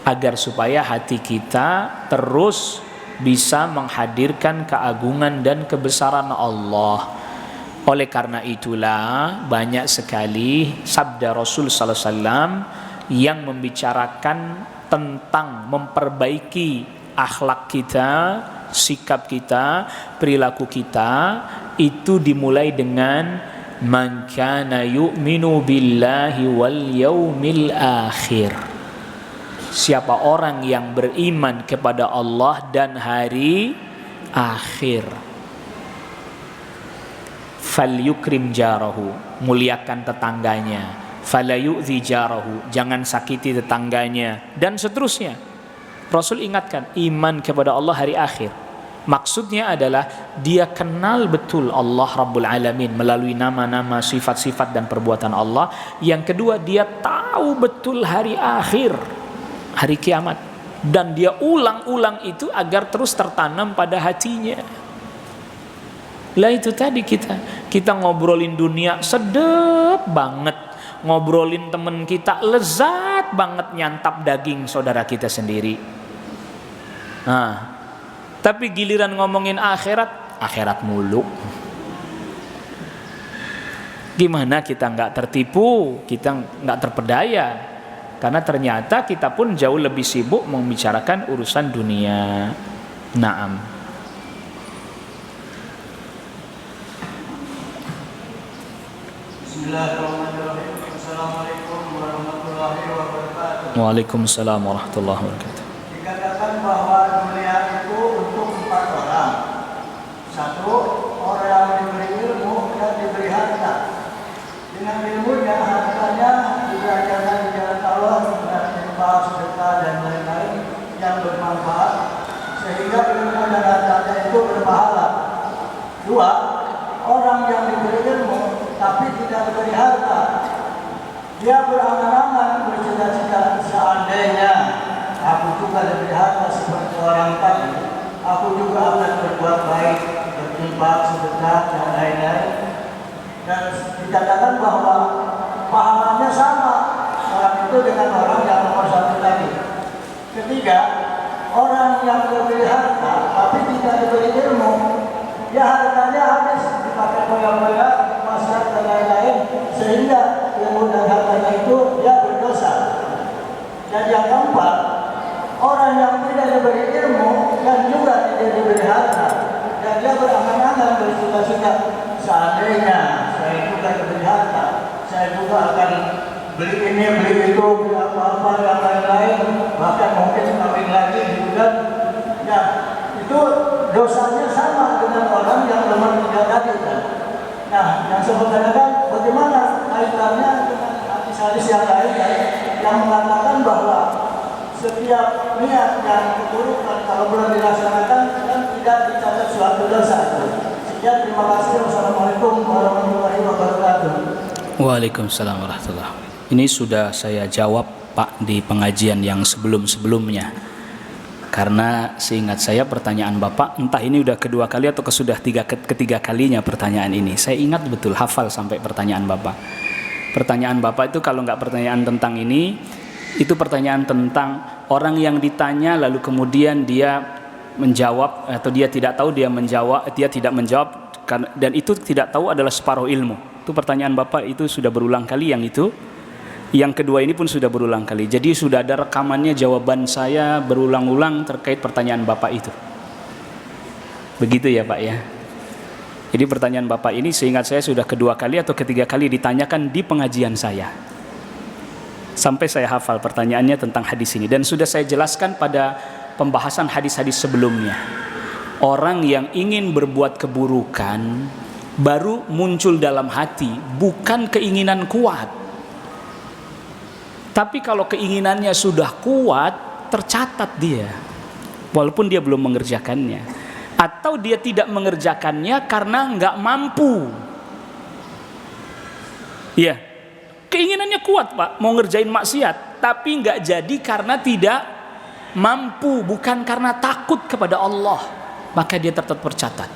agar supaya hati kita terus bisa menghadirkan keagungan dan kebesaran Allah. Oleh karena itulah banyak sekali sabda Rasul sallallahu alaihi wasallam yang membicarakan tentang memperbaiki akhlak kita, sikap kita, perilaku kita. Itu dimulai dengan man kana yu'minu billahi wal yaumil akhir. Siapa orang yang beriman kepada Allah dan hari akhir. Falyukrim jarahu, muliakan tetangganya. Falayu'zi jarahu, jangan sakiti tetangganya, dan seterusnya. Rasul ingatkan iman kepada Allah hari akhir. Maksudnya adalah dia kenal betul Allah Rabbul Alamin melalui nama-nama, sifat-sifat dan perbuatan Allah. Yang kedua, dia tahu betul hari akhir, hari kiamat, dan dia ulang-ulang itu agar terus tertanam pada hatinya. Lah itu tadi kita ngobrolin dunia sedep banget, ngobrolin temen kita lezat banget, nyantap daging saudara kita sendiri. Tapi giliran ngomongin akhirat mulu. Gimana kita nggak tertipu, kita nggak terpedaya? Karena ternyata kita pun jauh lebih sibuk membicarakan urusan dunia. Naam. Bismillahirrahmanirrahim. Assalamualaikum warahmatullahi wabarakatuh. Waalaikumsalam warahmatullahi wabarakatuh. Dikatakan bahwa dunia itu untuk 4 orang. 1, orang yang diberi ilmu dan diberi harta. Dengan ilmunya, hartanya dibelanjakan di jalan Allah dengan infak, sedekah dan lain-lain yang bermanfaat, sehingga ilmu dan hartanya itu berpahala. 2, orang yang diberi ilmu tapi tidak diberi harta. Dia berangan-angan, bercita-cita, seandainya aku juga diberi harta seperti orang tadi, aku juga akan berbuat baik, berinfak, sedekah dan lain-lain. Dan dikatakan bahwa pahalanya sama orang itu dengan orang yang nomor 1 tadi. Ketiga, orang yang diberi harta tapi tidak diberi ilmu, ya hartanya habis dipakai koyak-koyak, pasar dan lain-lain, sehingga ilmu dan hartanya itu dia berdosa. Dan yang keempat, orang yang tidak diberi ilmu dan juga tidak diberi harta, dan dia berangan-angan, bercita-cita, seandainya saya juga diberi harta, saya juga akan beli ini, beli itu, beli apa-apa dan lain-lain, bahkan mungkin kawin lagi gitu kan. Ya, itu dosanya sama dengan orang yang nomor 3 tadi kan. Nah, yang sebenarnya kan bagaimana kaitannya dengan hadis-hadis yang lain yang mengatakan bahwa setiap niat yang keburukan kalau belum dilaksanakan kan tidak dicatat suatu dosa. Sekian, terima kasih. Wassalamualaikum warahmatullahi wabarakatuh. Waalaikumsalam warahmatullahi wabarakatuh. Ini sudah saya jawab Pak di pengajian yang sebelum-sebelumnya. Karena seingat saya pertanyaan Bapak, entah ini udah kedua kali atau sudah ketiga kalinya pertanyaan ini. Saya ingat betul, hafal sampai pertanyaan Bapak. Pertanyaan Bapak itu kalau nggak pertanyaan tentang ini, itu pertanyaan tentang orang yang ditanya lalu kemudian dia menjawab atau dia tidak tahu, dia tidak menjawab, dan itu tidak tahu adalah separuh ilmu. Itu pertanyaan Bapak itu sudah berulang kali yang itu. Yang kedua ini pun sudah berulang kali. Jadi sudah ada rekamannya jawaban saya berulang-ulang terkait pertanyaan Bapak itu. Begitu ya Pak ya. Jadi pertanyaan Bapak ini seingat saya sudah kedua kali atau ketiga kali ditanyakan di pengajian saya. Sampai saya hafal pertanyaannya tentang hadis ini. Dan sudah saya jelaskan pada pembahasan hadis-hadis sebelumnya. Orang yang ingin berbuat keburukan baru muncul dalam hati, bukan keinginan kuat. Tapi kalau keinginannya sudah kuat, tercatat dia, walaupun dia belum mengerjakannya, atau dia tidak mengerjakannya karena nggak mampu. Ya, keinginannya kuat Pak, mau ngerjain maksiat, tapi nggak jadi karena tidak mampu, bukan karena takut kepada Allah, maka dia tetap tercatat.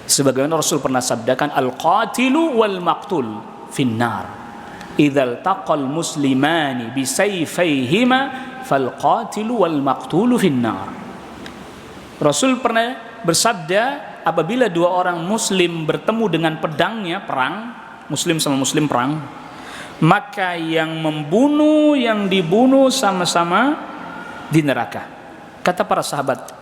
Sebagaimana Rasul pernah sabdakan, al-qatilu wal maqtul finnar. Idzal taqal muslimani bisayfayhima fal qatilu wal maqtulu finnar. Rasul pernah bersabda, apabila dua orang muslim bertemu dengan pedangnya, perang, muslim sama muslim perang, maka yang membunuh, yang dibunuh sama-sama di neraka. Kata para sahabat,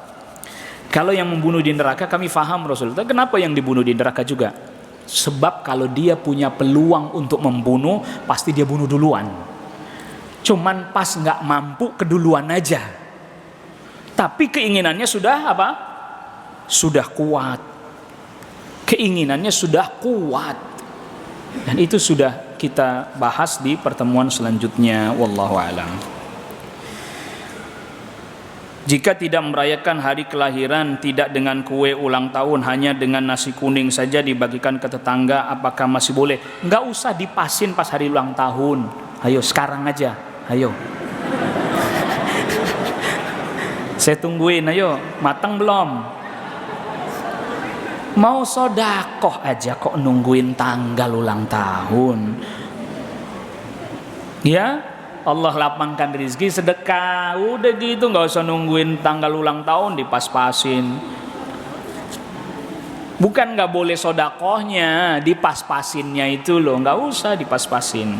kalau yang membunuh di neraka kami faham Rasul, tapi kenapa yang dibunuh di neraka juga? Sebab kalau dia punya peluang untuk membunuh, pasti dia bunuh duluan. Cuman pas nggak mampu keduluan aja. Tapi keinginannya sudah apa? Sudah kuat. Keinginannya sudah kuat. Dan itu sudah kita bahas di pertemuan selanjutnya. Wallahu a'lam. Jika tidak merayakan hari kelahiran, tidak dengan kue ulang tahun, hanya dengan nasi kuning saja dibagikan ke tetangga, apakah masih boleh? Enggak usah dipasin pas hari ulang tahun. Ayo sekarang aja, ayo. Saya tungguin, ayo. Matang belum? Mau sodakoh aja kok nungguin tanggal ulang tahun. Ya, Allah lapangkan rezeki, sedekah, udah gitu, nggak usah nungguin tanggal ulang tahun dipas-pasin. Bukan nggak boleh sodakohnya, dipas-pasinnya itu loh, nggak usah dipas-pasin.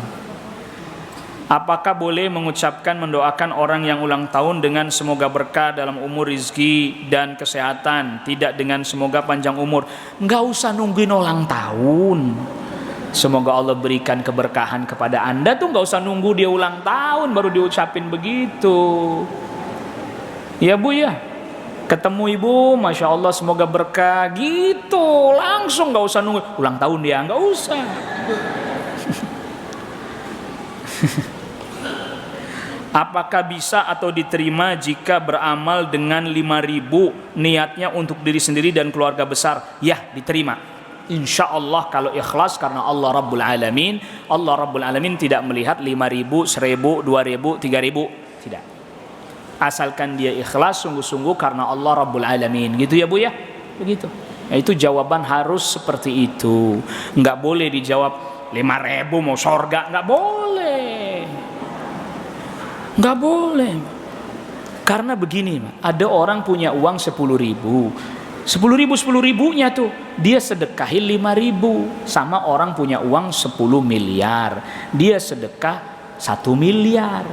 Apakah boleh mengucapkan mendoakan orang yang ulang tahun dengan semoga berkah dalam umur, rizki dan kesehatan, tidak dengan semoga panjang umur? Nggak usah nungguin ulang tahun. Semoga Allah berikan keberkahan kepada Anda tuh nggak usah nunggu dia ulang tahun baru diucapin begitu. Ya Bu ya, ketemu Ibu, Masya Allah semoga berkah gitu, langsung nggak usah nunggu ulang tahun dia, nggak usah. Apakah bisa atau diterima jika beramal dengan 5.000 niatnya untuk diri sendiri dan keluarga besar? Ya, diterima. Insya Allah kalau ikhlas karena Allah Rabbul Alamin. Allah Rabbul Alamin tidak melihat 5.000, 1.000, 2.000, 3.000. Tidak. Asalkan dia ikhlas sungguh-sungguh karena Allah Rabbul Alamin. Gitu ya Bu ya? Begitu. Nah, itu jawaban harus seperti itu. Nggak boleh dijawab 5.000 mau sorga. Nggak boleh. Nggak boleh. Karena begini, ada orang punya uang 10.000. 10.000-10.000-nya tuh dia sedekahin 5.000. Sama orang punya uang 10 miliar, dia sedekah 1 miliar.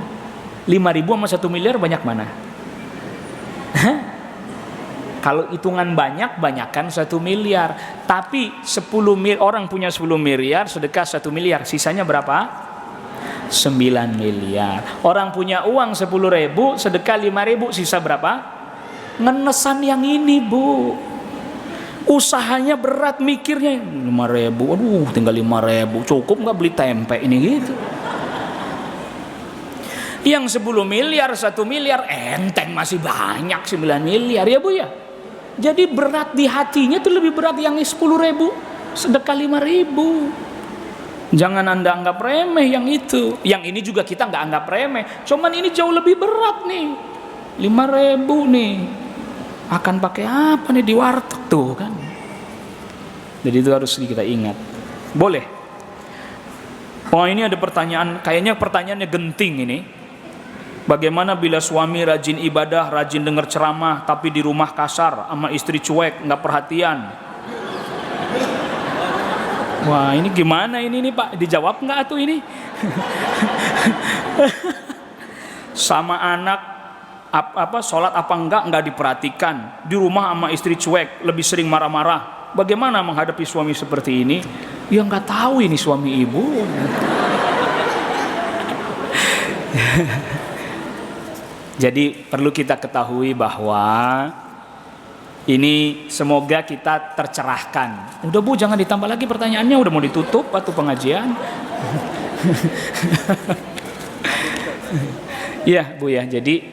5.000 sama 1 miliar banyak mana? Kalau hitungan banyak-banyakan 1 miliar. Tapi 10 orang punya 10 miliar sedekah 1 miliar, sisanya berapa? 9 miliar. Orang punya uang 10.000 sedekah 5.000, sisa berapa? Ngenesan yang ini Bu. Usahanya berat, mikirnya 5.000, aduh tinggal 5.000, cukup nggak beli tempe ini gitu. Yang 10 miliar, 1 miliar enteng, masih banyak 9 miliar ya Bu ya. Jadi berat di hatinya tuh lebih berat yang 10.000 sedekah 5.000. Jangan Anda anggap remeh yang itu. Yang ini juga kita nggak anggap remeh. Cuman ini jauh lebih berat nih. 5.000 nih. Akan pakai apa nih di warteg tuh kan? Jadi itu harus kita ingat. Boleh. Oh ini ada pertanyaan. Kayaknya pertanyaannya genting ini. Bagaimana bila suami rajin ibadah, rajin dengar ceramah, tapi di rumah kasar sama istri cuek, nggak perhatian? Wah ini gimana ini nih Pak, dijawab nggak tuh ini? Sama anak sholat apa enggak diperhatikan, di rumah sama istri cuek, lebih sering marah-marah. Bagaimana menghadapi suami seperti ini? Ya nggak tahu ini suami ibu. Jadi perlu kita ketahui bahwa ini semoga kita tercerahkan. Udah Bu, jangan ditambah lagi pertanyaannya, udah mau ditutup atau pengajian. Iya Bu ya, jadi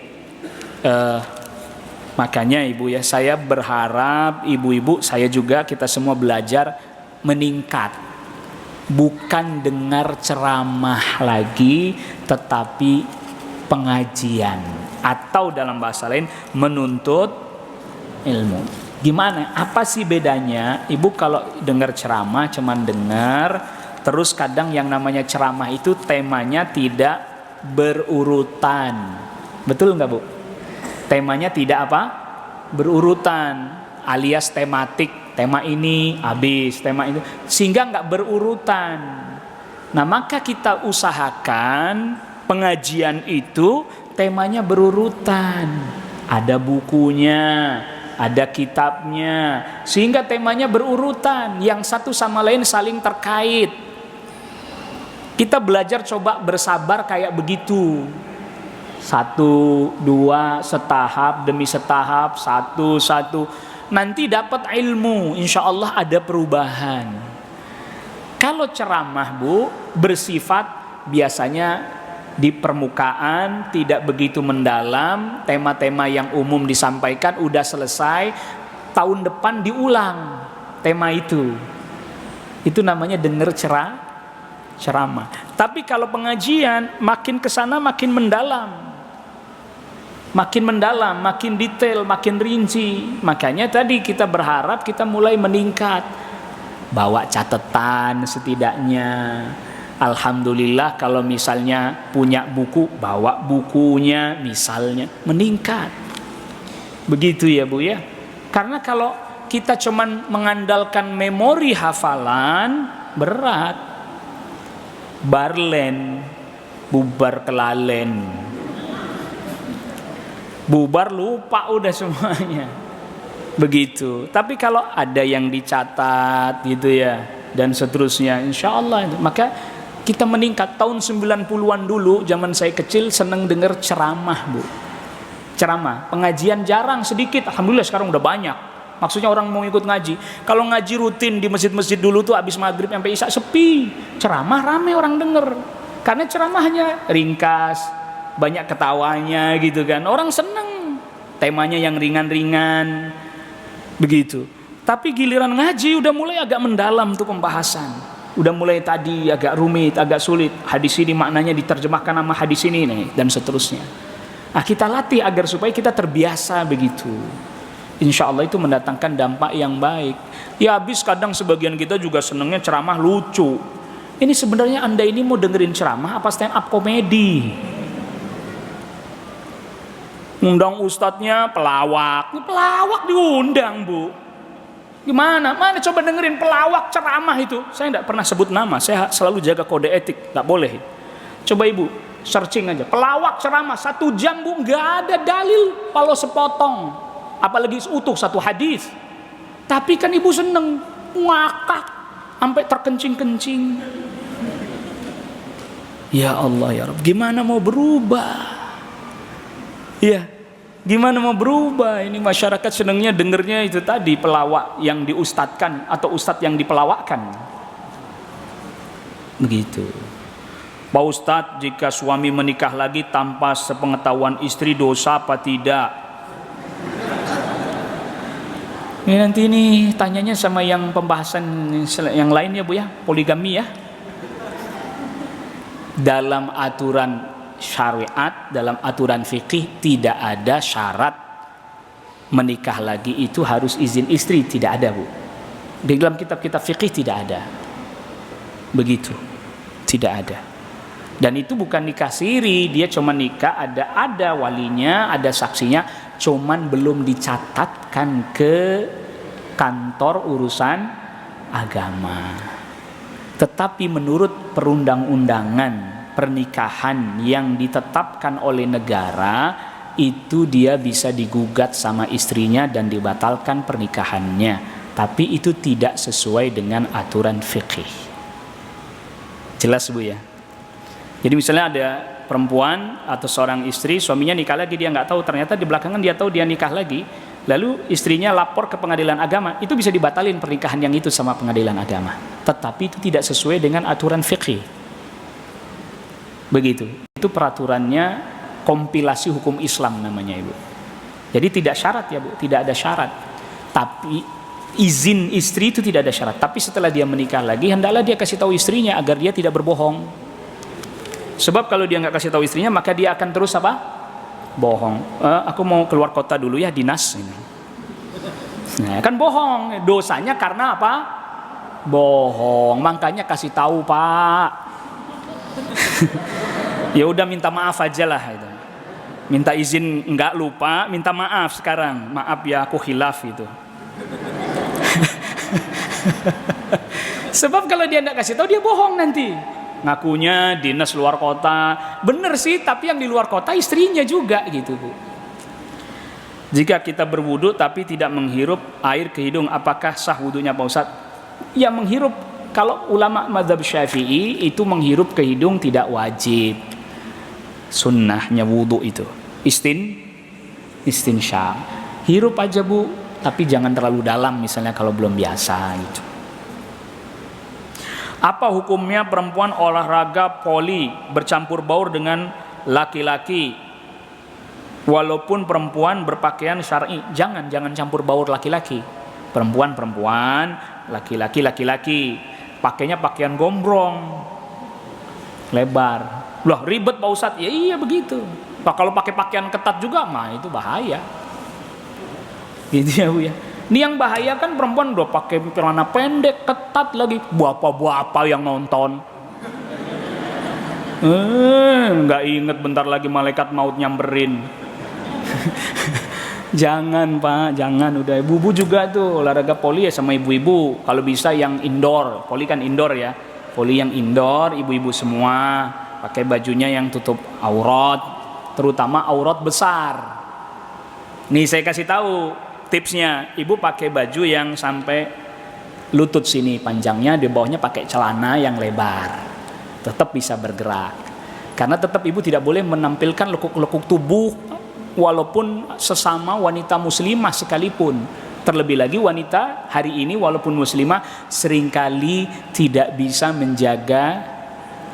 makanya Ibu ya, saya berharap ibu-ibu, saya juga, kita semua belajar meningkat. Bukan dengar ceramah lagi, tetapi pengajian. Atau dalam bahasa lain, menuntut ilmu. Gimana? Apa sih bedanya? Ibu kalau dengar ceramah cuman dengar, terus kadang yang namanya ceramah itu temanya tidak berurutan. Betul nggak Bu? Temanya tidak apa? Berurutan, alias tematik. Tema ini habis, tema itu, sehingga nggak berurutan. Nah maka kita usahakan pengajian itu temanya berurutan. Ada bukunya, ada kitabnya, sehingga temanya berurutan, yang satu sama lain saling terkait. Kita belajar coba bersabar kayak begitu. 1, 2, setahap demi setahap, satu. Nanti dapat ilmu, insya Allah ada perubahan. Kalau ceramah Bu, bersifat biasanya di permukaan, tidak begitu mendalam, tema-tema yang umum disampaikan, udah selesai, tahun depan diulang tema itu. Itu namanya dengar ceramah. Tapi kalau pengajian, makin kesana makin mendalam. Makin mendalam, makin detail, makin rinci. Makanya tadi kita berharap kita mulai meningkat. Bawa catatan setidaknya. Alhamdulillah kalau misalnya punya buku, bawa bukunya misalnya, meningkat. Begitu ya Bu ya. Karena kalau kita cuman mengandalkan memori hafalan, berat. Barlen, bubar kelalen. Bubar lupa udah semuanya. Begitu. Tapi kalau ada yang dicatat gitu ya, dan seterusnya, insya Allah, maka kita meningkat. Tahun 90-an dulu, zaman saya kecil seneng denger ceramah, Bu. Ceramah, pengajian jarang, sedikit. Alhamdulillah sekarang udah banyak. Maksudnya orang mau ikut ngaji. Kalau ngaji rutin di masjid-masjid dulu tuh habis maghrib sampai isya sepi. Ceramah rame orang denger. Karena ceramahnya ringkas, banyak ketawanya gitu kan. Orang seneng. Temanya yang ringan-ringan. Begitu. Tapi giliran ngaji udah mulai agak mendalam tuh pembahasan. Udah mulai tadi agak rumit, agak sulit. Hadis ini maknanya diterjemahkan nama hadis ini nih, dan seterusnya. Nah, kita latih agar supaya kita terbiasa begitu. Insya Allah itu mendatangkan dampak yang baik. Ya habis kadang sebagian kita juga senengnya ceramah lucu. Ini sebenarnya Anda ini mau dengerin ceramah apa stand up komedi? Undang ustadznya pelawak. Ini pelawak diundang, Bu. Gimana? Mana coba dengerin pelawak ceramah itu? Saya tidak pernah sebut nama. Saya selalu jaga kode etik. Tidak boleh. Coba Ibu searching aja. Pelawak ceramah 1 jam, Bu. Nggak ada dalil. Kalau sepotong. Apalagi utuh satu hadis. Tapi kan Ibu seneng. Ngakak. Sampai terkencing-kencing. Ya Allah ya Rabb. Gimana mau berubah? Iya, gimana mau berubah? Ini masyarakat senangnya dengernya itu tadi pelawak yang diustadkan atau ustadz yang dipelawakkan. Begitu. Pak Ustadz, jika suami menikah lagi tanpa sepengetahuan istri dosa apa tidak? Ini nanti ini tanyanya sama yang pembahasan yang lain ya Bu ya, poligami ya. Dalam aturan syariat, dalam aturan fikih tidak ada syarat menikah lagi itu harus izin istri, tidak ada Bu. Di dalam kitab-kitab fikih tidak ada. Begitu. Tidak ada. Dan itu bukan nikah siri, dia cuma nikah ada walinya, ada saksinya, cuman belum dicatatkan ke kantor urusan agama. Tetapi menurut perundang-undangan pernikahan yang ditetapkan oleh negara, itu dia bisa digugat sama istrinya dan dibatalkan pernikahannya. Tapi itu tidak sesuai dengan aturan fikih. Jelas Bu ya? Jadi misalnya ada perempuan atau seorang istri, suaminya nikah lagi, dia nggak tahu, ternyata di belakangan dia tahu dia nikah lagi, lalu istrinya lapor ke pengadilan agama, itu bisa dibatalin pernikahan yang itu sama pengadilan agama. Tetapi itu tidak sesuai dengan aturan fikih. Begitu. Itu peraturannya kompilasi hukum Islam namanya Ibu. Jadi tidak syarat ya Bu, tidak ada syarat. Tapi izin istri itu tidak ada syarat. Tapi setelah dia menikah lagi, hendaklah dia kasih tahu istrinya agar dia tidak berbohong. Sebab kalau dia nggak kasih tahu istrinya, maka dia akan terus apa? Bohong. Aku mau keluar kota dulu ya, dinas ini. Nah, kan bohong. Dosanya karena apa? Bohong. Makanya kasih tahu Pak. Ya udah minta maaf aja lah itu. Minta izin nggak lupa, minta maaf sekarang. Maaf ya aku khilaf itu. Sebab kalau dia nggak kasih tahu, dia bohong nanti. Ngakunya dinas luar kota, bener sih, tapi yang di luar kota istrinya juga gitu Bu. Jika kita berwudu tapi tidak menghirup air ke hidung, apakah sah wudunya Pak Ustadz? Ya menghirup, kalau ulama mazhab Syafi'i itu menghirup ke hidung tidak wajib. Sunnahnya wudu itu istinsya. Hirup aja Bu, tapi jangan terlalu dalam misalnya kalau belum biasa gitu. Apa hukumnya perempuan olahraga voli bercampur baur dengan laki-laki walaupun perempuan berpakaian syar'i? Jangan campur baur laki-laki. Perempuan, laki-laki. Pakainya pakaian gombrong, lebar. Loh ribet Pak Ustadz? Ya iya begitu. Nah, kalau pakai pakaian ketat juga mah itu bahaya. Gitu ya Bu ya. Ini yang bahaya kan perempuan udah pakai celana pendek, ketat lagi, bapak-bapak yang nonton. Nggak inget bentar lagi malaikat maut nyamperin. Jangan Pak, jangan, udah. Ibu-ibu juga tuh olahraga voli ya sama ibu-ibu. Kalau bisa yang indoor, voli kan indoor ya. Voli yang indoor, ibu-ibu semua pakai bajunya yang tutup aurat, terutama aurat besar. Nih saya kasih tahu tipsnya, ibu pakai baju yang sampai lutut sini panjangnya, di bawahnya pakai celana yang lebar, tetap bisa bergerak. Karena tetap ibu tidak boleh menampilkan lekuk-lekuk tubuh walaupun sesama wanita muslimah sekalipun. Terlebih lagi wanita hari ini walaupun muslimah seringkali tidak bisa menjaga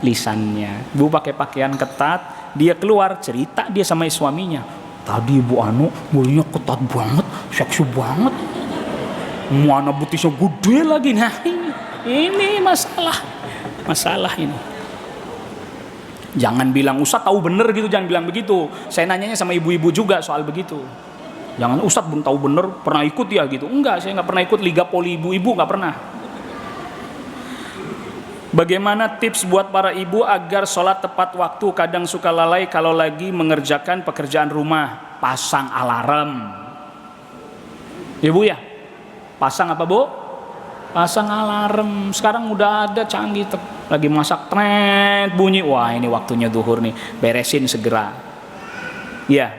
lisannya. Bu pakai pakaian ketat, dia keluar cerita dia sama suaminya, tadi ibu anu bajunya ketat banget, seksi banget, mana betisnya gede lagi. Nah ini masalah ini. Jangan bilang Ustaz tahu bener gitu, jangan bilang begitu. Saya nanyanya sama ibu-ibu juga soal begitu. Jangan Ustaz belum tahu bener, pernah ikut ya gitu. Enggak, saya nggak pernah ikut liga poli ibu-ibu, nggak pernah. Bagaimana tips buat para ibu agar sholat tepat waktu? Kadang suka lalai kalau lagi mengerjakan pekerjaan rumah. Pasang alarm. Ibu ya, pasang apa bu? Pasang alarm. Sekarang udah ada canggih, lagi masak tret bunyi, wah ini waktunya duhur nih, beresin segera. Ya,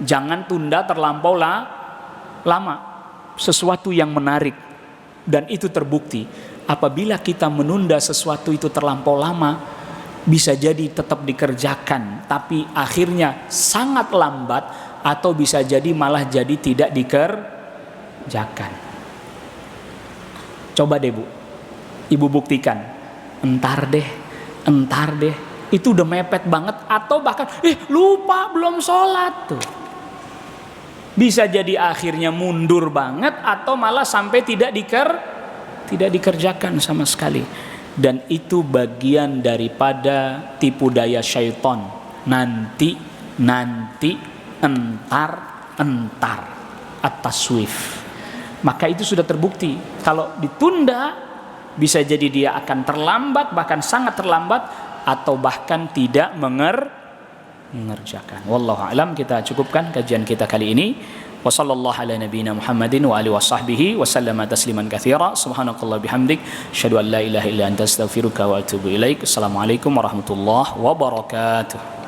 jangan tunda terlampau lama. Sesuatu yang menarik dan itu terbukti. Apabila kita menunda sesuatu itu terlampau lama, bisa jadi tetap dikerjakan, tapi akhirnya sangat lambat, atau bisa jadi malah jadi tidak dikerjakan. Coba deh bu, ibu buktikan, entar deh, itu udah mepet banget, atau bahkan lupa belum sholat tuh. Bisa jadi akhirnya mundur banget, atau malah sampai tidak dikerjakan sama sekali. Dan itu bagian daripada tipu daya syaitan. Nanti, entar, at-taswif. Maka itu sudah terbukti. Kalau ditunda, bisa jadi dia akan terlambat, bahkan sangat terlambat, atau bahkan tidak mengerjakan. Wallahu a'lam. Kita cukupkan kajian kita kali ini. Wa sallallahu ala nabiyyina Muhammadin wa alihi washabbihi wa sallama tasliman katsira. Subhanakallah bihamdik, asyhadu an la ilaha illa anta astaghfiruka wa atubu ilaik. Assalamualaikum warahmatullahi wabarakatuh.